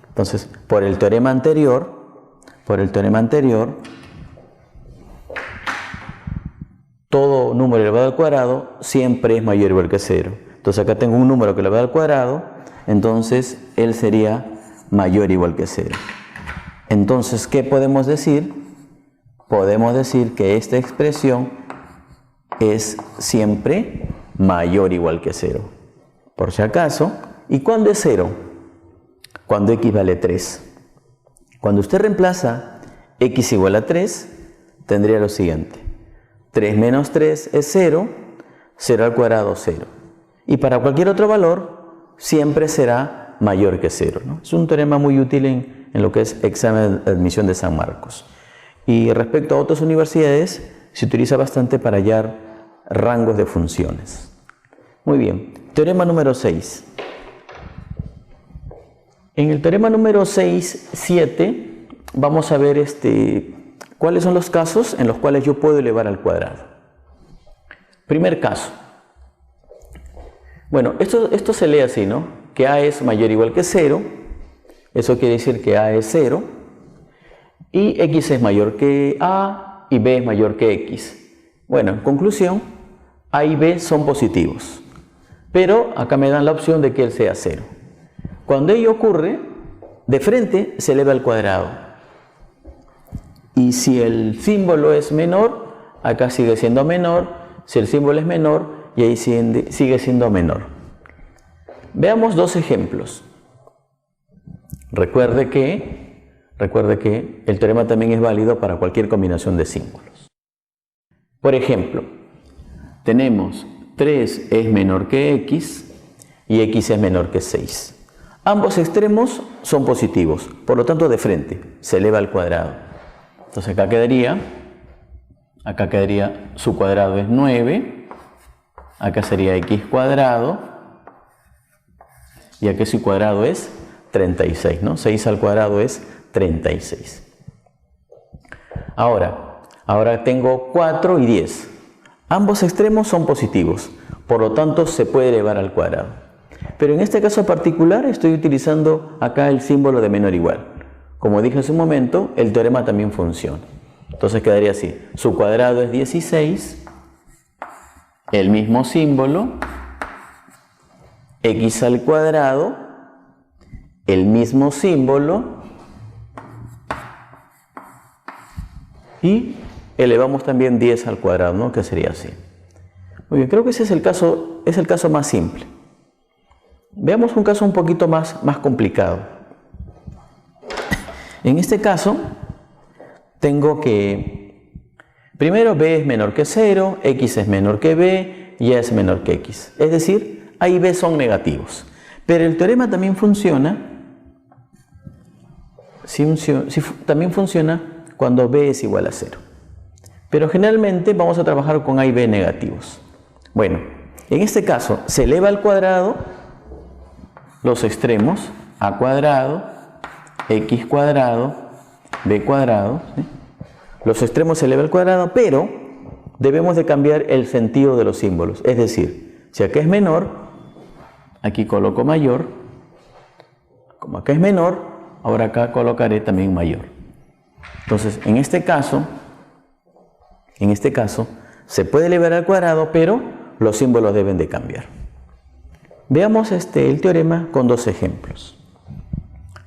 Entonces, por el teorema anterior, todo número elevado al cuadrado siempre es mayor o igual que 0. Entonces acá tengo un número que elevado al cuadrado, entonces él sería mayor o igual que 0. Entonces, ¿qué podemos decir? Podemos decir que esta expresión es siempre mayor o igual que 0. Por si acaso. ¿Y cuándo es 0? Cuando x vale 3. Cuando usted reemplaza x igual a 3, tendría lo siguiente. 3 menos 3 es 0, 0 al cuadrado 0. Y para cualquier otro valor, siempre será mayor que 0, ¿no? Es un teorema muy útil en lo que es examen de admisión de San Marcos. Y respecto a otras universidades, se utiliza bastante para hallar rangos de funciones. Muy bien, teorema número 6. En el teorema número 6, 7, vamos a ver cuáles son los casos en los cuales yo puedo elevar al cuadrado. Primer caso. Bueno, esto se lee así, ¿no? Que a es mayor o igual que 0, eso quiere decir que a es 0, y x es mayor que a y b es mayor que x. Bueno, en conclusión, a y b son positivos, pero acá me dan la opción de que él sea 0. Cuando ello ocurre, de frente se eleva al cuadrado. Y si el símbolo es menor, acá sigue siendo menor. Si el símbolo es menor, y ahí sigue siendo menor. Veamos dos ejemplos. Recuerde que el teorema también es válido para cualquier combinación de símbolos. Por ejemplo, tenemos 3 es menor que x y x es menor que 6. Ambos extremos son positivos, por lo tanto de frente se eleva al cuadrado. Entonces acá quedaría su cuadrado es 9, acá sería x cuadrado y aquí su cuadrado es 36, ¿no? 6 al cuadrado es 36. Ahora tengo 4 y 10. Ambos extremos son positivos, por lo tanto se puede elevar al cuadrado. Pero en este caso particular estoy utilizando acá el símbolo de menor o igual. Como dije hace un momento, el teorema también funciona. Entonces quedaría así. Su cuadrado es 16, el mismo símbolo, x al cuadrado, el mismo símbolo, y elevamos también 10 al cuadrado, ¿no? Que sería así. Muy bien, creo que ese es el caso más simple. Veamos un caso un poquito más complicado. En este caso, tengo que, primero b es menor que 0, x es menor que b, y a es menor que x. Es decir, a y b son negativos. Pero el teorema también funciona, también funciona cuando b es igual a 0. Pero generalmente vamos a trabajar con a y b negativos. Bueno, en este caso se eleva al cuadrado los extremos, a cuadrado, x cuadrado, b cuadrado, ¿sí? Los extremos se eleva al cuadrado, pero debemos de cambiar el sentido de los símbolos. Es decir, si acá es menor, aquí coloco mayor. Como acá es menor, ahora acá colocaré también mayor. Entonces, en este caso, se puede elevar al cuadrado, pero los símbolos deben de cambiar. Veamos el teorema con dos ejemplos.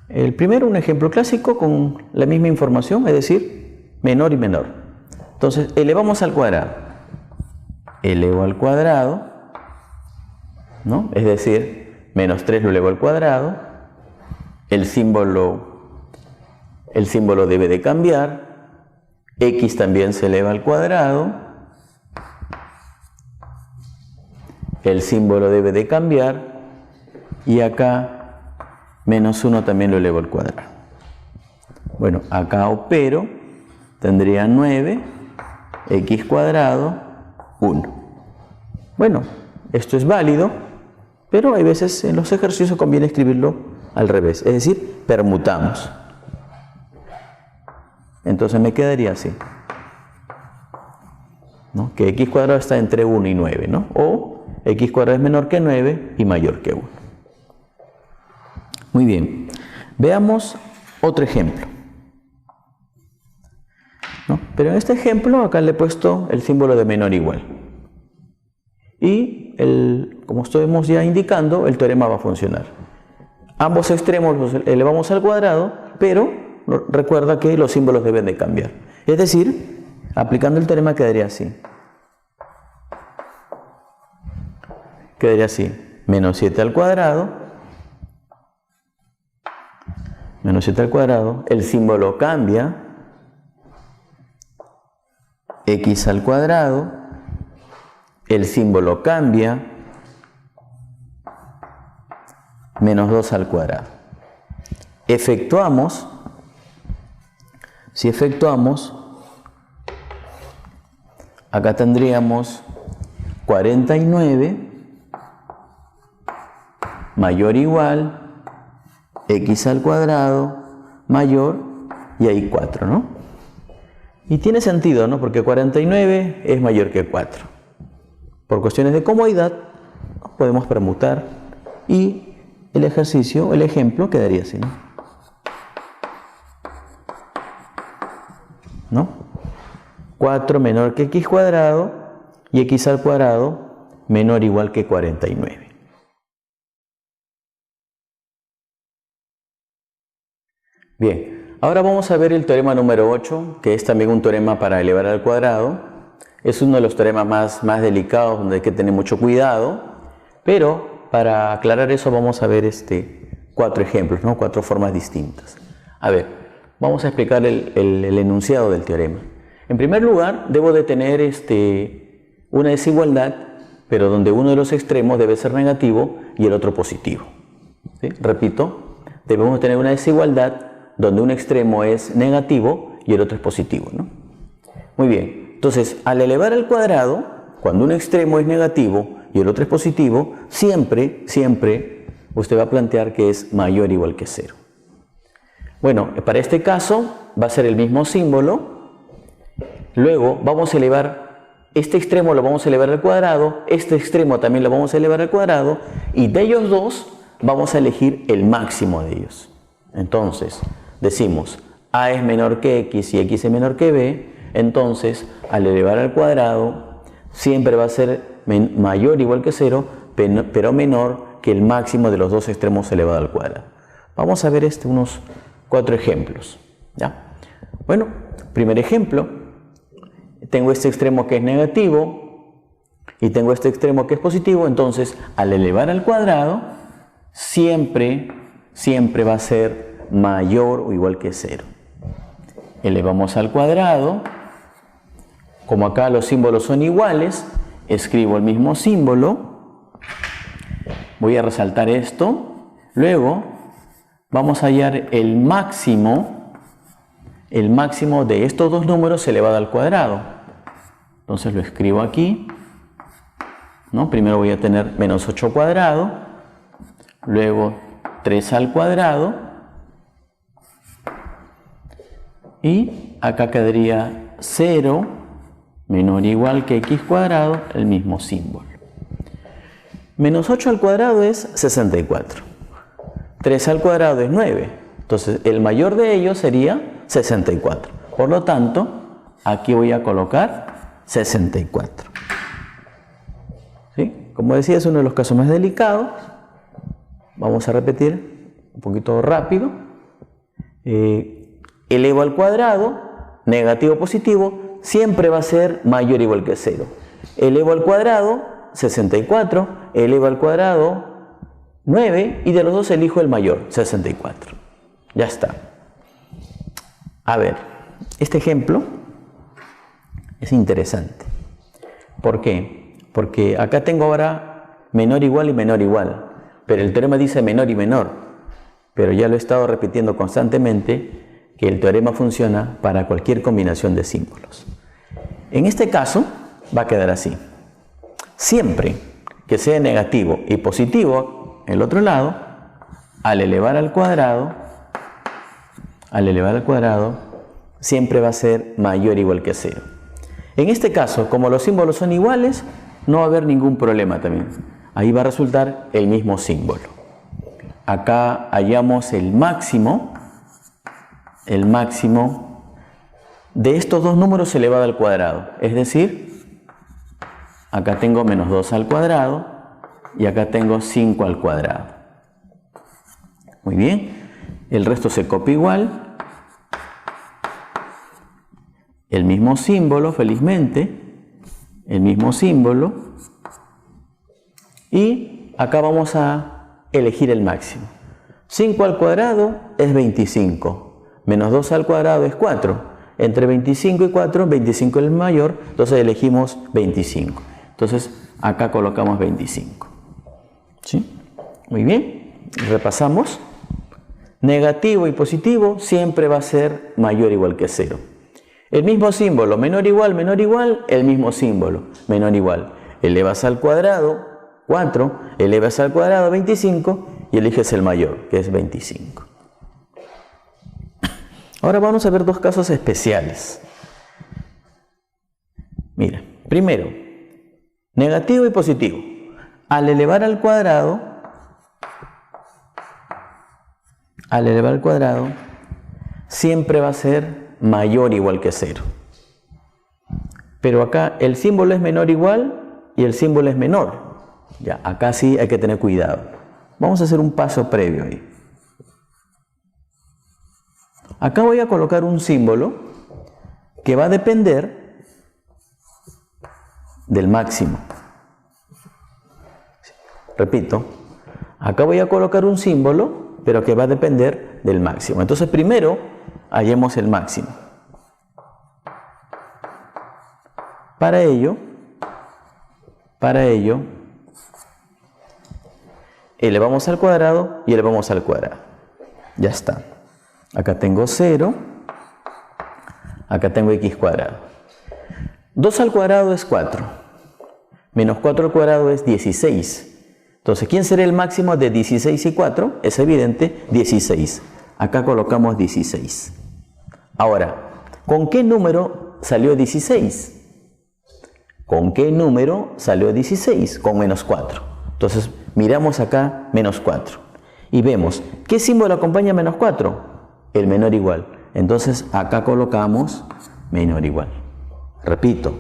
El primero, un ejemplo clásico con la misma información, es decir, menor y menor. Entonces, elevamos al cuadrado. elevo al cuadrado, ¿no? Es decir, menos 3 lo elevo al cuadrado. El símbolo debe de cambiar. X también se eleva al cuadrado. El símbolo debe de cambiar. Y acá, menos 1 también lo elevo al cuadrado. Bueno, acá opero. Tendría 9, x cuadrado, 1. Bueno, esto es válido, pero hay veces en los ejercicios conviene escribirlo al revés, es decir, permutamos. Entonces me quedaría así, ¿no? Que x cuadrado está entre 1 y 9, ¿no? O x cuadrado es menor que 9 y mayor que 1. Muy bien, veamos otro ejemplo, ¿no? Pero en este ejemplo acá le he puesto el símbolo de menor igual. Y como estamos ya indicando, el teorema va a funcionar. Ambos extremos los elevamos al cuadrado, pero recuerda que los símbolos deben de cambiar. Es decir, aplicando el teorema quedaría así. Quedaría así. Menos 7 al cuadrado. Menos 7 al cuadrado. El símbolo cambia. X al cuadrado. El símbolo cambia. Menos 2 al cuadrado. Efectuamos. Si efectuamos, acá tendríamos 49 mayor o igual x al cuadrado mayor y ahí 4, ¿no? Y tiene sentido, ¿no? Porque 49 es mayor que 4. Por cuestiones de comodidad podemos permutar y el ejercicio, el ejemplo quedaría así, ¿no? 4 menor que x cuadrado y x al cuadrado menor o igual que 49. Bien, ahora vamos a ver el teorema número 8, que es también un teorema para elevar al cuadrado. Es uno de los teoremas más delicados, donde hay que tener mucho cuidado, pero para aclarar eso vamos a ver 4 ejemplos, ¿no? 4 formas distintas. A ver, vamos a explicar el enunciado del teorema. En primer lugar, debo de tener una desigualdad, pero donde uno de los extremos debe ser negativo y el otro positivo. ¿Sí? Repito, debemos tener una desigualdad donde un extremo es negativo y el otro es positivo, ¿no? Muy bien, entonces al elevar al cuadrado, cuando un extremo es negativo y el otro es positivo, siempre usted va a plantear que es mayor o igual que 0. Bueno, para este caso va a ser el mismo símbolo. Luego vamos a elevar, este extremo lo vamos a elevar al cuadrado, este extremo también lo vamos a elevar al cuadrado, y de ellos dos vamos a elegir el máximo de ellos. Entonces, decimos a es menor que x y x es menor que b, entonces al elevar al cuadrado siempre va a ser mayor o igual que 0, pero menor que el máximo de los dos extremos elevado al cuadrado. Vamos a ver unos 4 ejemplos, ¿ya? Bueno, primer ejemplo, tengo este extremo que es negativo y tengo este extremo que es positivo, entonces al elevar al cuadrado siempre va a ser mayor o igual que 0. Elevamos al cuadrado, como acá los símbolos son iguales, escribo el mismo símbolo, voy a resaltar esto, luego vamos a hallar el máximo de estos dos números elevado al cuadrado. Entonces lo escribo aquí, ¿no? Primero voy a tener menos 8 al cuadrado, luego 3 al cuadrado, y acá quedaría 0 menor o igual que x cuadrado, el mismo símbolo. Menos 8 al cuadrado es 64. 3 al cuadrado es 9. Entonces el mayor de ellos sería 64. Por lo tanto, aquí voy a colocar 64. ¿Sí? Como decía, es uno de los casos más delicados. Vamos a repetir un poquito rápido. Elevo al cuadrado, negativo o positivo, siempre va a ser mayor o igual que 0. elevo al cuadrado 64, elevo al cuadrado 9 y de los dos elijo el mayor, 64. Ya está. A ver, este ejemplo es interesante. ¿Por qué? Porque acá tengo ahora menor igual y menor igual, pero el teorema dice menor y menor, pero ya lo he estado repitiendo constantemente que el teorema funciona para cualquier combinación de símbolos. En este caso va a quedar así. Siempre que sea negativo y positivo el otro lado, al elevar al cuadrado, siempre va a ser mayor o igual que 0. En este caso, como los símbolos son iguales, no va a haber ningún problema también. Ahí va a resultar el mismo símbolo. Acá hallamos el máximo de estos dos números elevado al cuadrado. Es decir, acá tengo menos 2 al cuadrado y acá tengo 5 al cuadrado. Muy bien. El resto se copia igual. El mismo símbolo, felizmente. El mismo símbolo. Y acá vamos a elegir el máximo. 5 al cuadrado es 25. Menos 2 al cuadrado es 4. Entre 25 y 4, 25 es el mayor, entonces elegimos 25. Entonces acá colocamos 25. ¿Sí? Muy bien. Repasamos. Negativo y positivo siempre va a ser mayor o igual que 0. El mismo símbolo, menor igual, el mismo símbolo, menor igual. Elevas al cuadrado 4, elevas al cuadrado 25 y eliges el mayor, que es 25. Ahora vamos a ver dos casos especiales. Mira, primero, negativo y positivo. Al elevar al cuadrado, siempre va a ser mayor o igual que 0. Pero acá el símbolo es menor o igual y el símbolo es menor. Ya, acá sí hay que tener cuidado. Vamos a hacer un paso previo ahí. Acá voy a colocar un símbolo que va a depender del máximo. Repito, acá voy a colocar un símbolo, pero que va a depender del máximo. Entonces primero hallemos el máximo. Para ello, elevamos al cuadrado y elevamos al cuadrado. Ya está. Acá tengo 0, acá tengo x cuadrado. 2 al cuadrado es 4, menos 4 al cuadrado es 16. Entonces, ¿quién será el máximo de 16 y 4? Es evidente, 16. Acá colocamos 16. Ahora, ¿con qué número salió 16? ¿Con qué número salió 16? Con menos 4. Entonces, miramos acá menos 4. Y vemos, ¿qué símbolo acompaña a menos 4? El menor igual. Entonces acá colocamos menor igual. Repito,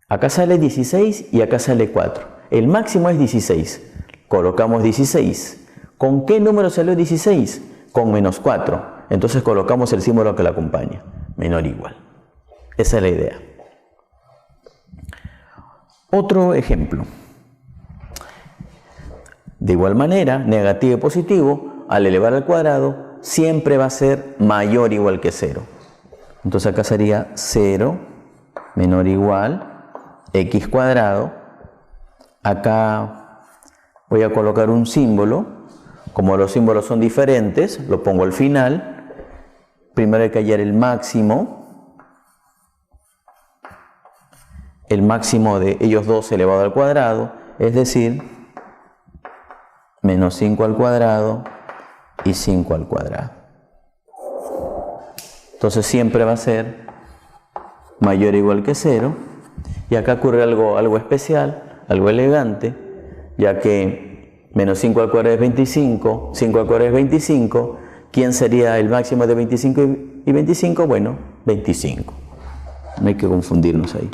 acá sale 16 y acá sale 4. El máximo es 16. Colocamos 16. ¿Con qué número salió 16? Con menos 4. Entonces colocamos el símbolo que la acompaña. Menor igual. Esa es la idea. Otro ejemplo. De igual manera, negativo y positivo, al elevar al cuadrado, siempre va a ser mayor o igual que 0. Entonces acá sería 0 menor o igual x cuadrado. Acá voy a colocar un símbolo. Como los símbolos son diferentes, lo pongo al final. Primero hay que hallar el máximo. El máximo de ellos dos elevado al cuadrado, es decir, menos 5 al cuadrado y 5 al cuadrado. Entonces siempre va a ser mayor o igual que 0. Y acá ocurre algo especial, algo elegante, ya que menos 5 al cuadrado es 25, 5 al cuadrado es 25. ¿Quién sería el máximo de 25 y 25? Bueno, 25. No hay que confundirnos ahí.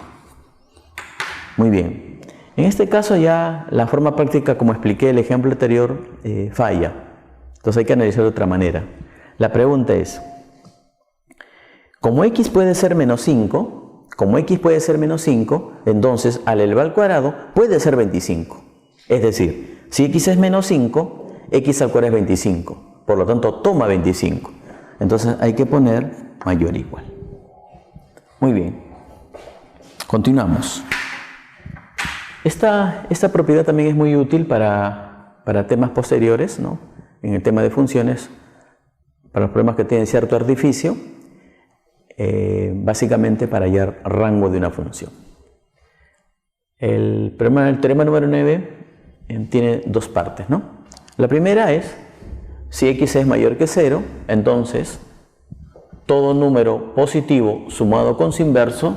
Muy bien. En este caso ya la forma práctica, como expliqué el ejemplo anterior, falla. Entonces hay que analizar de otra manera. La pregunta es, como x puede ser menos 5, como x puede ser menos 5, entonces al elevado al cuadrado puede ser 25. Es decir, si x es menos 5, x al cuadrado es 25. Por lo tanto, toma 25. Entonces hay que poner mayor o igual. Muy bien. Continuamos. Esta propiedad también es muy útil para temas posteriores, ¿no? En el tema de funciones, para los problemas que tienen cierto artificio, básicamente para hallar rango de una función. El teorema número 9 tiene dos partes, ¿no? La primera es, si x es mayor que 0, entonces todo número positivo sumado con su inverso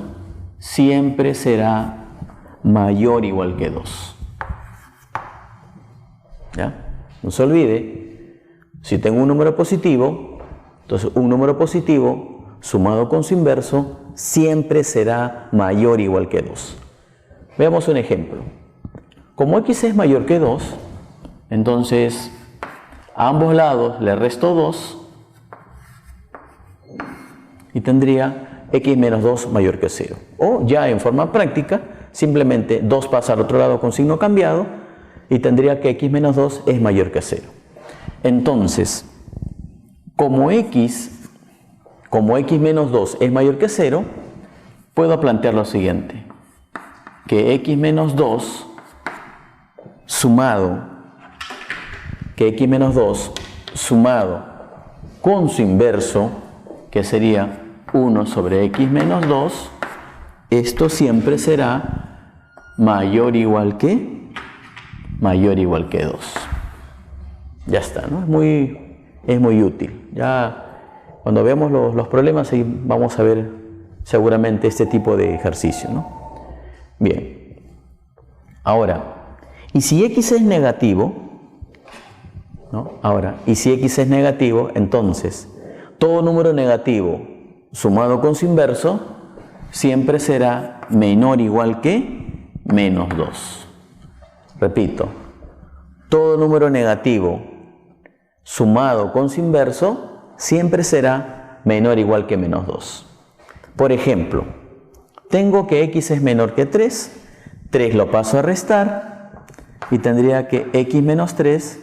siempre será mayor o igual que 2. ¿Ya? No se olvide, si tengo un número positivo, entonces un número positivo sumado con su inverso siempre será mayor o igual que 2. Veamos un ejemplo. Como x es mayor que 2, entonces a ambos lados le resto 2 y tendría x menos 2 mayor que 0. O ya en forma práctica, simplemente 2 pasa al otro lado con signo cambiado y tendría que x menos 2 es mayor que 0. Entonces, como x menos 2 es mayor que 0, puedo plantear lo siguiente, que x menos 2 sumado con su inverso, que sería 1 sobre x menos 2, esto siempre será mayor o igual que 2. Ya está, ¿no? Es muy útil. Ya cuando veamos los problemas ahí vamos a ver seguramente este tipo de ejercicio, ¿no? Bien. Ahora, ¿y si x es negativo? ¿No? Ahora, ¿y si x es negativo? Entonces, todo número negativo sumado con su inverso siempre será menor o igual que menos 2. Repito, todo número negativo sumado con su inverso siempre será menor o igual que menos 2. Por ejemplo, tengo que x es menor que 3, 3 lo paso a restar y tendría que x menos 3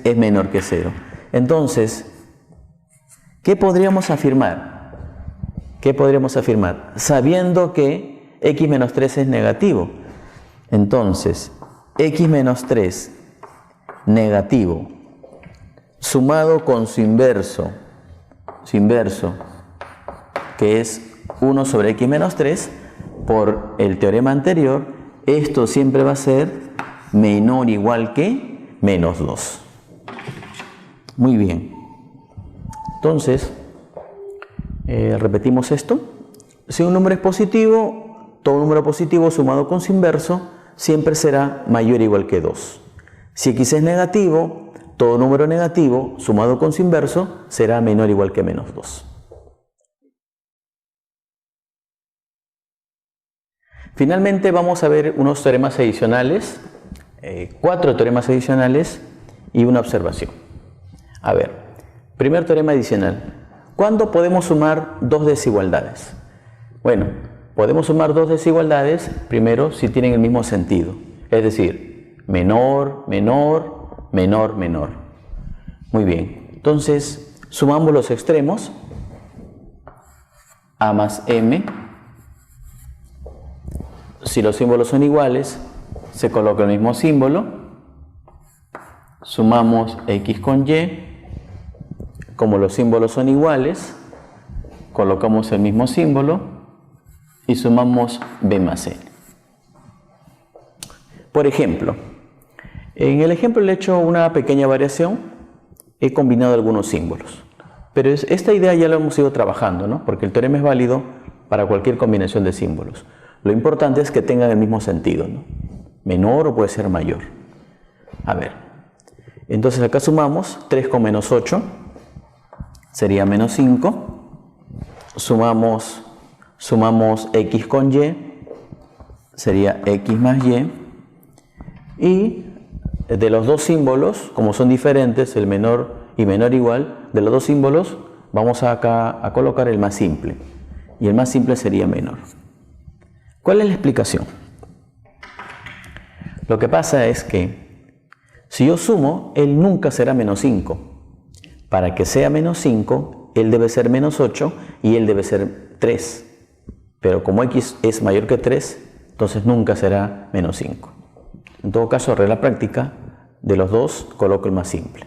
es menor que 0. Entonces, ¿qué podríamos afirmar? Sabiendo que x menos 3 es negativo. Entonces, x menos 3 negativo sumado con su inverso, que es 1 sobre x menos 3, por el teorema anterior, esto siempre va a ser menor o igual que menos 2. Muy bien. Entonces, repetimos esto. Si un número es positivo, todo número positivo sumado con su inverso siempre será mayor o igual que 2. Si x es negativo, todo número negativo sumado con su inverso será menor o igual que menos 2. Finalmente vamos a ver unos teoremas adicionales, 4 teoremas adicionales y una observación. A ver, primer teorema adicional. ¿Cuándo podemos sumar dos desigualdades? Bueno, podemos sumar dos desigualdades primero si tienen el mismo sentido, es decir, menor, menor, menor, menor. Muy bien, entonces sumamos los extremos, a más m. Si los símbolos son iguales, se coloca el mismo símbolo, sumamos x con y. Como los símbolos son iguales, colocamos el mismo símbolo y sumamos b más n. Por ejemplo, en el ejemplo le he hecho una pequeña variación, he combinado algunos símbolos. Pero esta idea ya la hemos ido trabajando, ¿no? Porque el teorema es válido para cualquier combinación de símbolos. Lo importante es que tengan el mismo sentido, ¿no? Menor o puede ser mayor. A ver, entonces acá sumamos 3 con menos 8. Sería menos 5, sumamos x con y, sería x más y de los dos símbolos, como son diferentes, el menor y menor igual, de los dos símbolos vamos acá a colocar el más simple. Y el más simple sería menor. ¿Cuál es la explicación? Lo que pasa es que si yo sumo, él nunca será menos 5. Para que sea menos 5, él debe ser menos 8 y él debe ser 3. Pero como x es mayor que 3, entonces nunca será menos 5. En todo caso, regla práctica, de los dos coloco el más simple.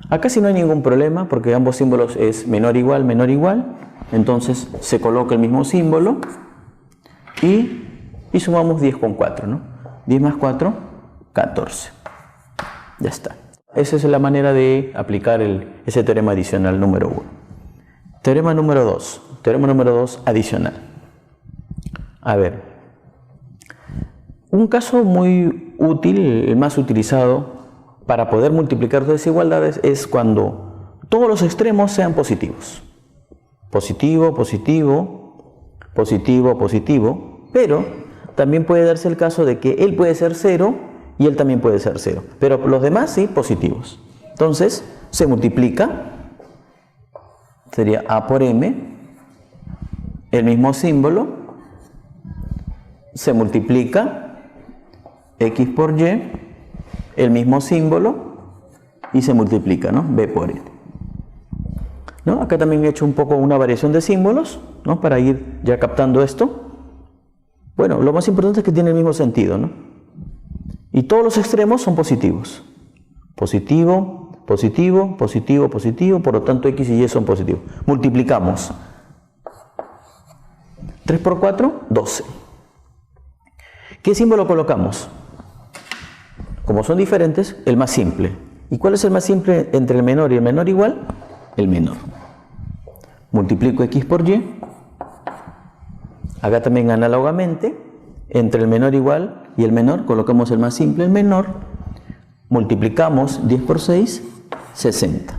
Acá sí no hay ningún problema porque ambos símbolos es menor igual, entonces se coloca el mismo símbolo y sumamos 10 con 4, ¿no? 10 más 4, 14. Ya está. Esa es la manera de aplicar ese teorema adicional número 1. Teorema número 2. Teorema número 2 adicional. A ver, un caso muy útil, el más utilizado para poder multiplicar dos desigualdades es cuando todos los extremos sean positivos. Positivo, positivo, positivo, positivo, pero también puede darse el caso de que él puede ser 0 y él también puede ser 0, pero los demás sí positivos. Entonces se multiplica, sería A por M, el mismo símbolo, se multiplica X por Y, el mismo símbolo, y se multiplica, ¿no? B por N. ¿No? Acá también he hecho un poco una variación de símbolos, ¿no? Para ir ya captando esto. Bueno, lo más importante es que tiene el mismo sentido, ¿no? Y todos los extremos son positivos. Positivo, positivo, positivo, positivo, por lo tanto X y Y son positivos. Multiplicamos. 3 por 4, 12. ¿Qué símbolo colocamos? Como son diferentes, el más simple. ¿Y cuál es el más simple entre el menor y el menor igual? El menor. Multiplico X por Y. Acá también análogamente, entre el menor igual y el menor, colocamos el más simple, el menor. Multiplicamos 10 por 6, 60.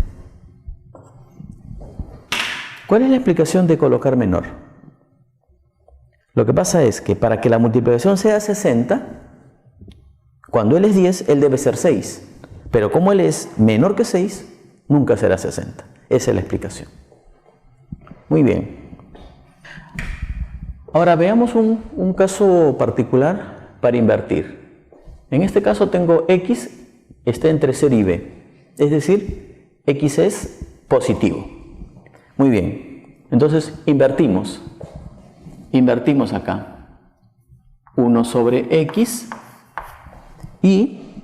¿Cuál es la explicación de colocar menor? Lo que pasa es que para que la multiplicación sea 60, cuando él es 10, él debe ser 6. Pero como él es menor que 6, nunca será 60. Esa es la explicación. Muy bien. Ahora veamos un caso particular para invertir. En este caso tengo X está entre 0 y B. Es decir, X es positivo. Muy bien. Entonces invertimos. Invertimos acá. 1 sobre X. Y,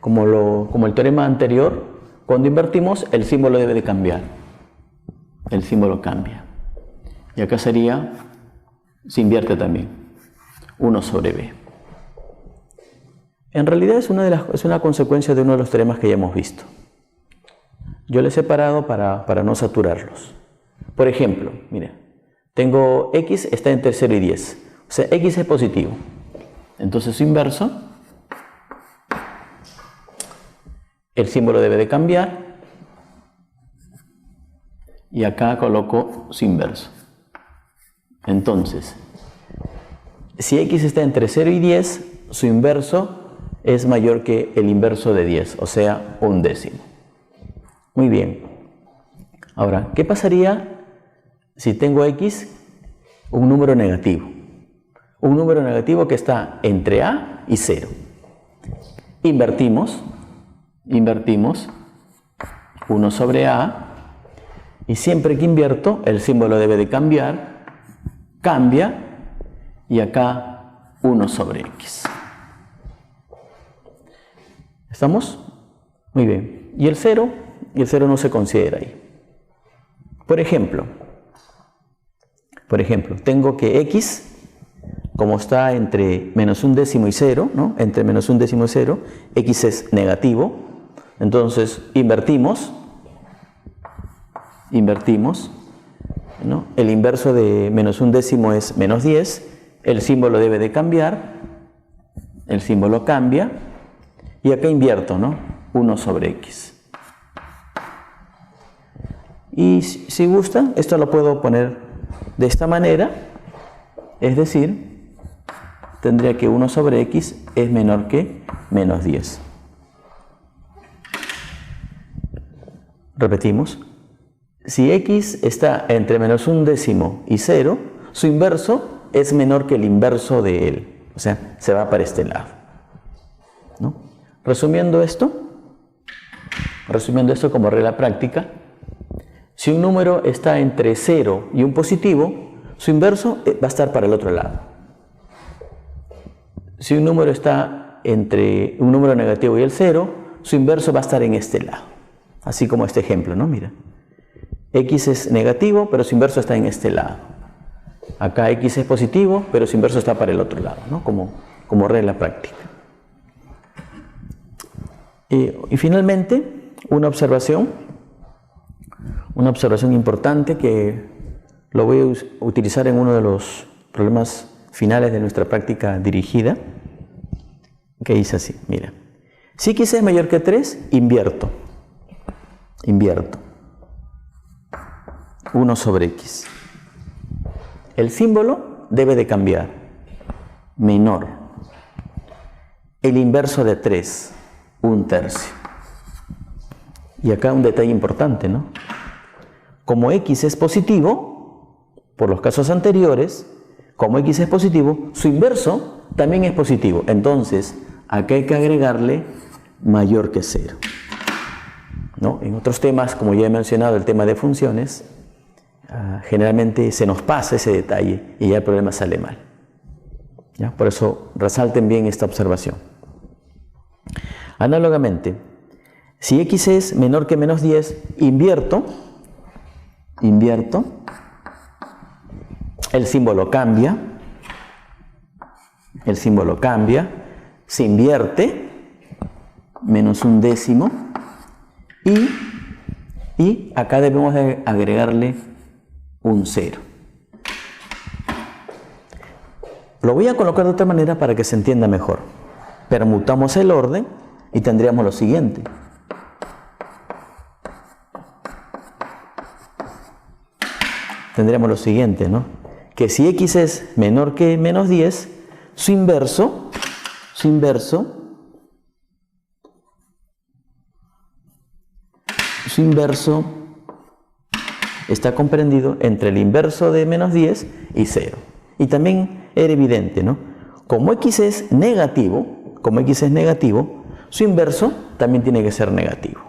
como el teorema anterior, cuando invertimos, el símbolo debe de cambiar. El símbolo cambia. Y acá sería, se invierte también, 1 sobre B. En realidad es una consecuencia de uno de los teoremas que ya hemos visto. Yo les he separado para no saturarlos. Por ejemplo, mira, tengo X está entre 0 y 10. O sea, X es positivo. Entonces su inverso, el símbolo debe de cambiar y acá coloco su inverso. Entonces, si X está entre 0 y 10, su inverso es mayor que el inverso de 10, o sea, 1/10. Muy bien. Ahora, ¿qué pasaría si tengo X, un número negativo? Un número negativo que está entre A y 0. Invertimos 1 sobre A, y siempre que invierto el símbolo debe de cambiar, cambia, y acá 1 sobre X. ¿Estamos? Muy bien. Y el 0 no se considera ahí. Por ejemplo, tengo que X, como está entre menos 1/10 y 0, ¿no? Entre menos 1/10 y 0, X es negativo. Entonces invertimos, ¿no? El inverso de menos 1/10 es menos 10, el símbolo debe de cambiar, el símbolo cambia, y acá invierto, ¿no? 1 sobre X. Y si gusta, esto lo puedo poner de esta manera, es decir, tendría que 1 sobre X es menor que menos 10. Repetimos, si x está entre menos un décimo y 0, su inverso es menor que el inverso de él. O sea, se va para este lado, ¿no? Resumiendo esto como regla práctica, si un número está entre 0 y un positivo, su inverso va a estar para el otro lado. Si un número está entre un número negativo y el 0, su inverso va a estar en este lado. Así como este ejemplo, ¿no? Mira, x es negativo, pero su inverso está en este lado. Acá x es positivo, pero su inverso está para el otro lado, ¿no? Como regla práctica. Y finalmente, una observación importante que lo voy a utilizar en uno de los problemas finales de nuestra práctica dirigida, que dice así, mira, si x es mayor que 3, invierto 1 sobre x. El símbolo debe de cambiar, menor, el inverso de 3, 1/3. Y acá un detalle importante, ¿no? Como x es positivo, por los casos anteriores, como x es positivo, su inverso también es positivo. Entonces, acá hay que agregarle mayor que 0, ¿no? En otros temas, como ya he mencionado, el tema de funciones, generalmente se nos pasa ese detalle y ya el problema sale mal, ¿ya? Por eso resalten bien esta observación. Análogamente, si x es menor que menos 10, invierto, el símbolo cambia, se invierte, menos un décimo, y acá debemos de agregarle un 0. Lo voy a colocar de otra manera para que se entienda mejor. Permutamos el orden y tendríamos lo siguiente. ¿No? Que si x es menor que menos 10, su inverso está comprendido entre el inverso de menos 10 y 0. Y también era evidente, ¿no? Como x es negativo, su inverso también tiene que ser negativo.